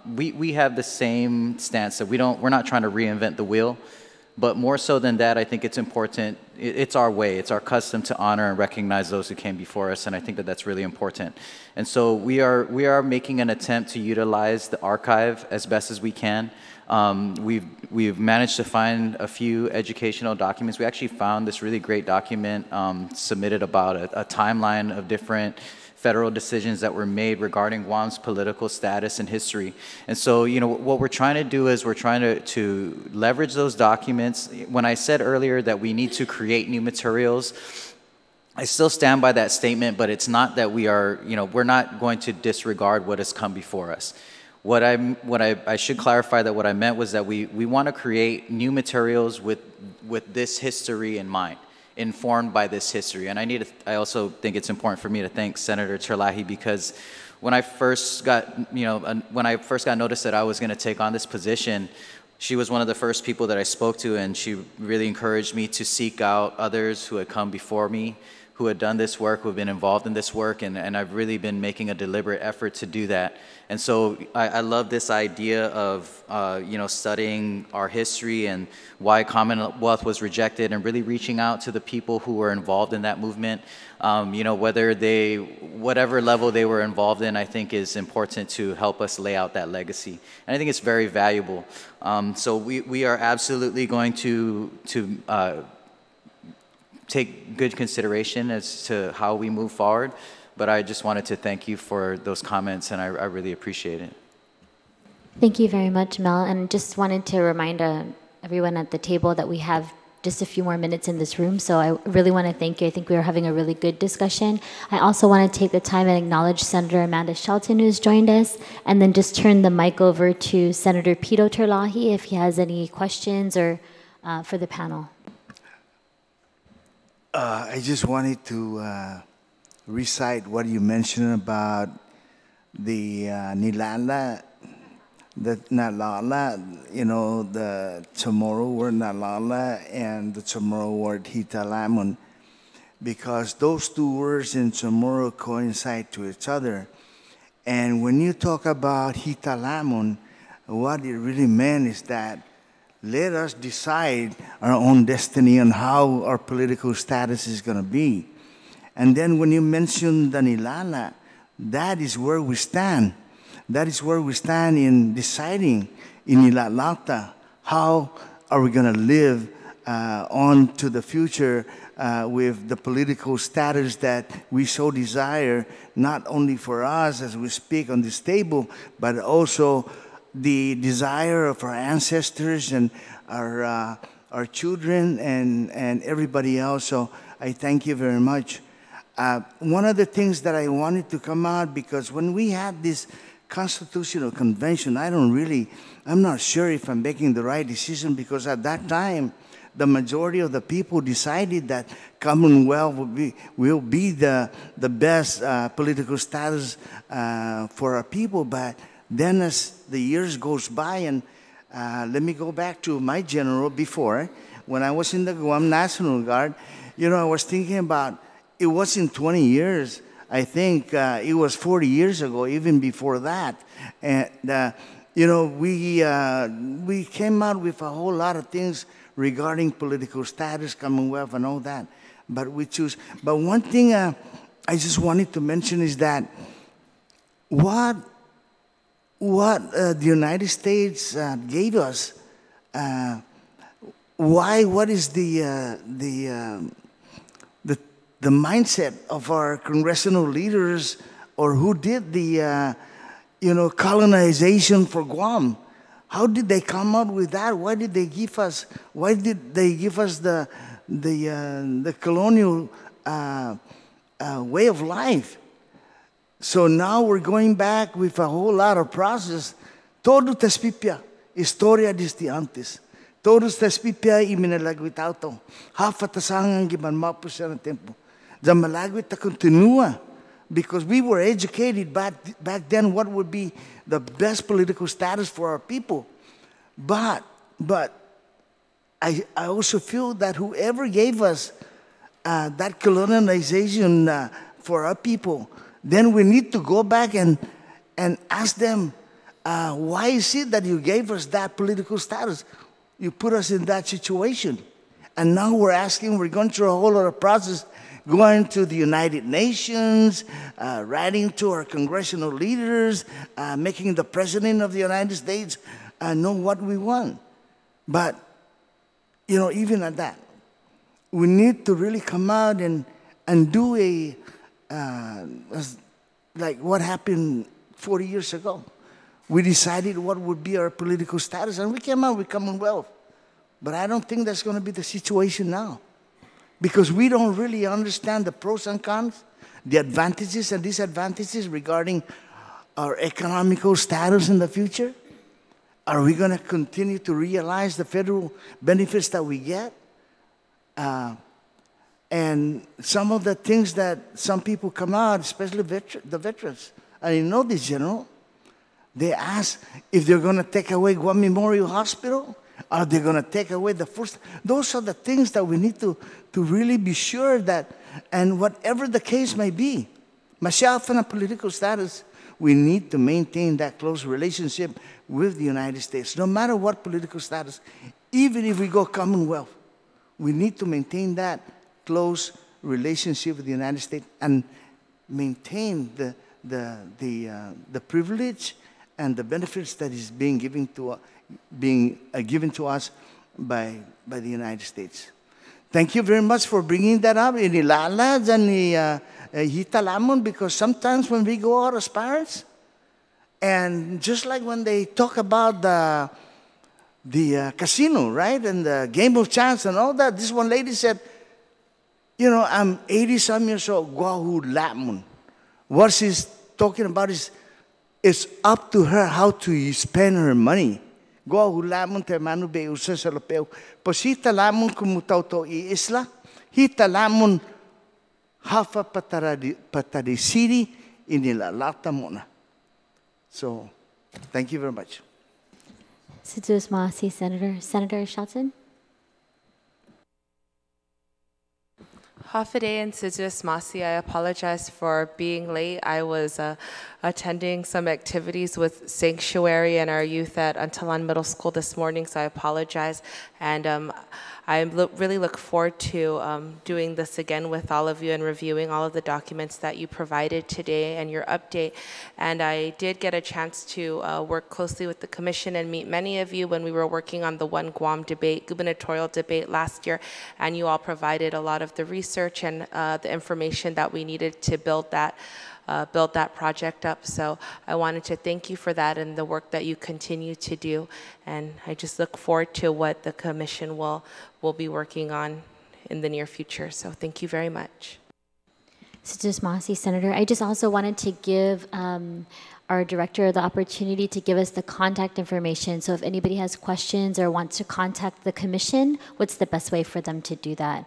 we have the same stance that we're not trying to reinvent the wheel. But more so than that, I think it's important. It's our way. It's our custom to honor and recognize those who came before us, and I think that that's really important. And so we are making an attempt to utilize the archive as best as we can. We've managed to find a few educational documents. We actually found this really great document submitted about a timeline of different federal decisions that were made regarding Guam's political status and history. And so, what we're trying to do is we're trying to leverage those documents. When I said earlier that we need to create new materials, I still stand by that statement, but it's not that we're not going to disregard what has come before us. I should clarify that what I meant was that we want to create new materials with this history in mind, informed by this history. And I also think it's important for me to thank Senator Terlahi, because when I first got notice that I was going to take on this position, she was one of the first people that I spoke to, and she really encouraged me to seek out others who had come before me, who had done this work, who have been involved in this work, and I've really been making a deliberate effort to do that. And so I love this idea of studying our history and why Commonwealth was rejected, and really reaching out to the people who were involved in that movement. Whatever level they were involved in, I think is important to help us lay out that legacy. And I think it's very valuable. So we are absolutely going to take good consideration as to how we move forward. But I just wanted to thank you for those comments, and I really appreciate it. Thank you very much, Mel. And just wanted to remind everyone at the table that we have just a few more minutes in this room. So I really want to thank you. I think we were having a really good discussion. I also want to take the time and acknowledge Senator Amanda Shelton, who's joined us, and then just turn the mic over to Senator Pito Terlahi if he has any questions or for the panel. I just wanted to recite what you mentioned about the Nilala, the Nalala, the Chamorro word Nalala and the Chamorro word Hitalamun, because those two words in Chamorro coincide to each other. And when you talk about Hitalamun, what it really meant is that let us decide our own destiny and how our political status is going to be. And then when you mention the Nilala, that is where we stand. That is where we stand in deciding in Nilalata how are we going to live on to the future with the political status that we so desire, not only for us as we speak on this table, but also the desire of our ancestors and our children and everybody else. So I thank you very much. One of the things that I wanted to come out, because when we had this Constitutional Convention, I'm not sure if I'm making the right decision, because at that time, the majority of the people decided that Commonwealth will be the best political status for our people. But then as the years goes by, and let me go back to my general before, when I was in the Guam National Guard, I was thinking about, it wasn't 20 years. I think it was 40 years ago, even before that. And, we came out with a whole lot of things regarding political status, Commonwealth, and all that. But we choose. But one thing I just wanted to mention is that what the United States gave us, what is the mindset of our congressional leaders, or who did the colonization for Guam? How did they come out with that? Why did they give us the colonial way of life? So now we're going back with a whole lot of process. Todo te spipia, historia desde antes. Todos tas pipia iminalagwit auto. Hafa tasangan giban mapus na tempo. Zamalagwit ta continua. Because we were educated back then what would be the best political status for our people. But I also feel that whoever gave us that colonization for our people, then we need to go back and ask them, why is it that you gave us that political status? You put us in that situation. And now we're going through a whole other process, going to the United Nations, writing to our congressional leaders, making the President of the United States know what we want. But, even at that, we need to really come out and do like what happened 40 years ago. We decided what would be our political status, and we came out with Commonwealth. But I don't think that's going to be the situation now, because we don't really understand the pros and cons, the advantages and disadvantages regarding our economical status in the future. Are we going to continue to realize the federal benefits that we get? And some of the things that some people come out, especially the veterans, I didn't know this, General. They ask if they're going to take away Guam Memorial Hospital. Are they going to take away the first? Those are the things that we need to really be sure that, and whatever the case may be, myself and a political status, we need to maintain that close relationship with the United States, no matter what political status. Even if we go Commonwealth, we need to maintain that close relationship with the United States and maintain the privilege and the benefits that is being given to us by the United States. Thank you very much for bringing that up. Inilalad and hitalamon, because sometimes when we go out as parents, and just like when they talk about the casino, right, and the game of chance and all that, this one lady said, I'm 80-some years old. Guahu lamon. What she's talking about is it's up to her how to spend her money. Guahu lamon te manu be usa sa lapeo. Posita lamon kumutaw to isla. Hita lamon hafa patadi city inilalata mona. So, thank you very much. Sidus Masi, Senator Shelton. Hafide and Sidus Masi, I apologize for being late. I was attending some activities with Sanctuary and our youth at Untalan Middle School this morning, so I apologize. And I really look forward to doing this again with all of you and reviewing all of the documents that you provided today and your update. And I did get a chance to work closely with the Commission and meet many of you when we were working on the One Guam debate, gubernatorial debate last year, and you all provided a lot of the research and the information that we needed to build that project up. So I wanted to thank you for that and the work that you continue to do. And I just look forward to what the Commission will be working on in the near future. So thank you very much. Sidus Masi, Senator. I just also wanted to give our director the opportunity to give us the contact information. So if anybody has questions or wants to contact the Commission, what's the best way for them to do that?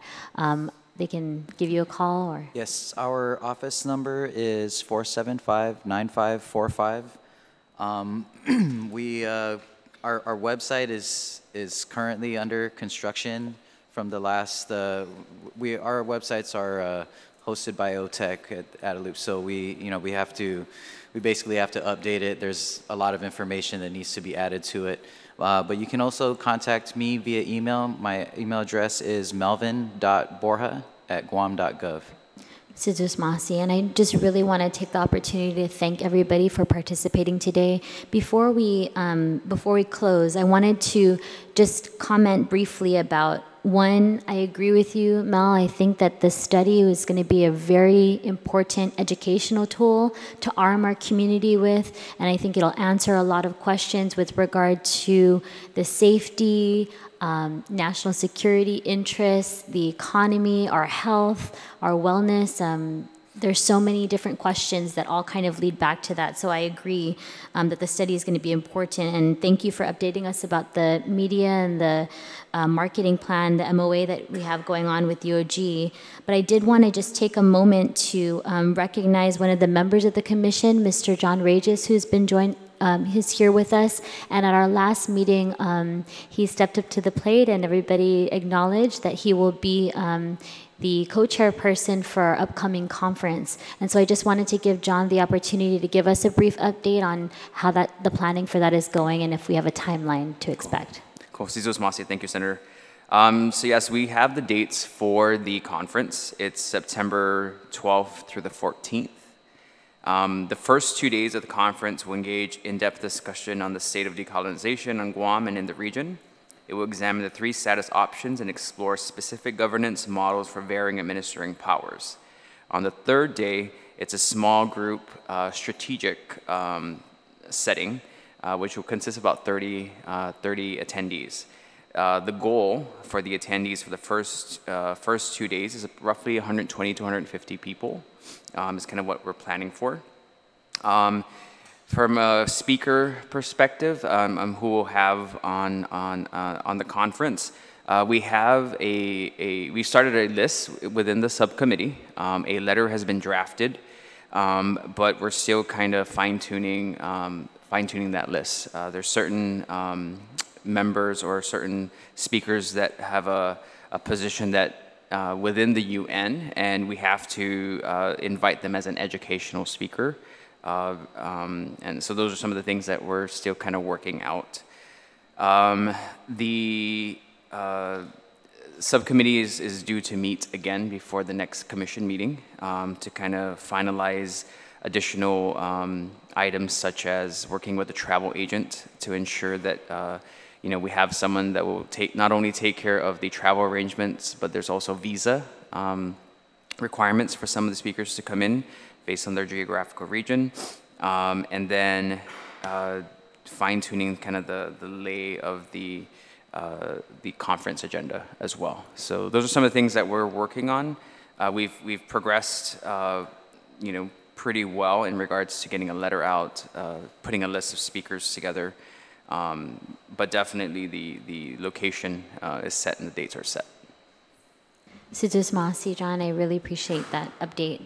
They can give you a call or? Yes, our office number is 475-9545. Our website is currently under construction from the last, our websites are hosted by OTEC at Loop, so we basically have to update it. There's a lot of information that needs to be added to it. But you can also contact me via email. My email address is melvin.borja@guam.gov. Sidus Masi, and I just really want to take the opportunity to thank everybody for participating today. Before we close, I wanted to just comment briefly about one. I agree with you, Mel. I think that this study is going to be a very important educational tool to arm our community with, and I think it'll answer a lot of questions with regard to the safety, national security interests, the economy, our health, our wellness, there's so many different questions that all kind of lead back to that. So I agree that the study is going to be important. And thank you for updating us about the media and the marketing plan, the MOA that we have going on with UOG. But I did want to just take a moment to recognize one of the members of the commission, Mr. John Regis, who's been he's here with us. And at our last meeting, he stepped up to the plate and everybody acknowledged that he will be the co-chairperson for our upcoming conference. And so I just wanted to give John the opportunity to give us a brief update on how the planning for that is going and if we have a timeline to expect. Cool. Sizos Masi, thank you, Senator. So yes, we have the dates for the conference. It's September 12th through the 14th. The first 2 days of the conference will engage in-depth discussion on the state of decolonization on Guam and in the region. It will examine the 3 status options and explore specific governance models for varying administering powers. On the 3rd day, it's a small group strategic setting, which will consist of about 30 attendees. The goal for the attendees for the first 2 days is roughly 120 to 150 people. Is kind of what we're planning for. From a speaker perspective, who we'll have on the conference, we started a list within the subcommittee. A letter has been drafted, but we're still kind of fine-tuning that list. There's certain members or certain speakers that have a position that within the UN, and we have to invite them as an educational speaker. And so those are some of the things that we're still kind of working out. The subcommittee is due to meet again before the next commission meeting to kind of finalize additional items such as working with the travel agent to ensure that we have someone that will not only take care of the travel arrangements, but there's also visa requirements for some of the speakers to come in based on their geographical region, and then fine-tuning kind of the lay of the conference agenda as well. So those are some of the things that we're working on. We've progressed, pretty well in regards to getting a letter out, putting a list of speakers together. But definitely the location is set and the dates are set. Sizos Masi, John, I really appreciate that update.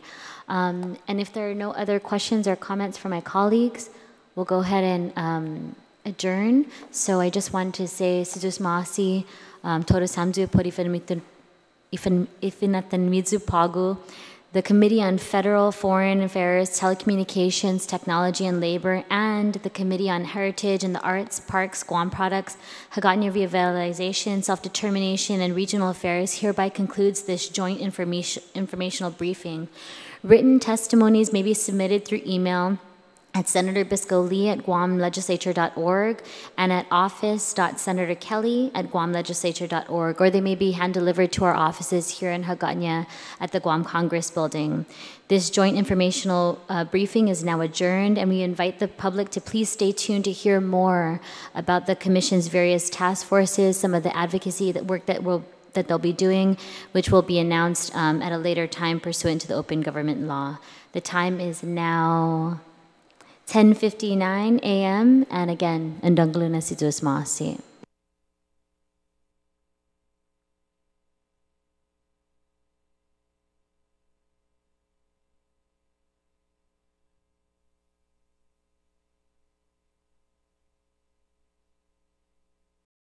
And if there are no other questions or comments from my colleagues, we'll go ahead and adjourn. So I just wanted to say, Sizos Masi, Todo Samzu por Ifinatan Mizu Pagu, the Committee on Federal, Foreign Affairs, Telecommunications, Technology, and Labor, and the Committee on Heritage and the Arts, Parks, Guam Products, Hagåtña Revitalization, Self-Determination, and Regional Affairs hereby concludes this joint informational briefing. Written testimonies may be submitted through email at Senator Biscoe at guamlegislature.org and at office.senatorkelly@guamlegislature.org, or they may be hand-delivered to our offices here in Hagåtña at the Guam Congress Building. This joint informational briefing is now adjourned, and we invite the public to please stay tuned to hear more about the Commission's various task forces, some of the advocacy work that they'll be doing, which will be announced at a later time pursuant to the Open Government Law. The time is now 10:59 a.m. and again, Ndanglu na Sizos Masi.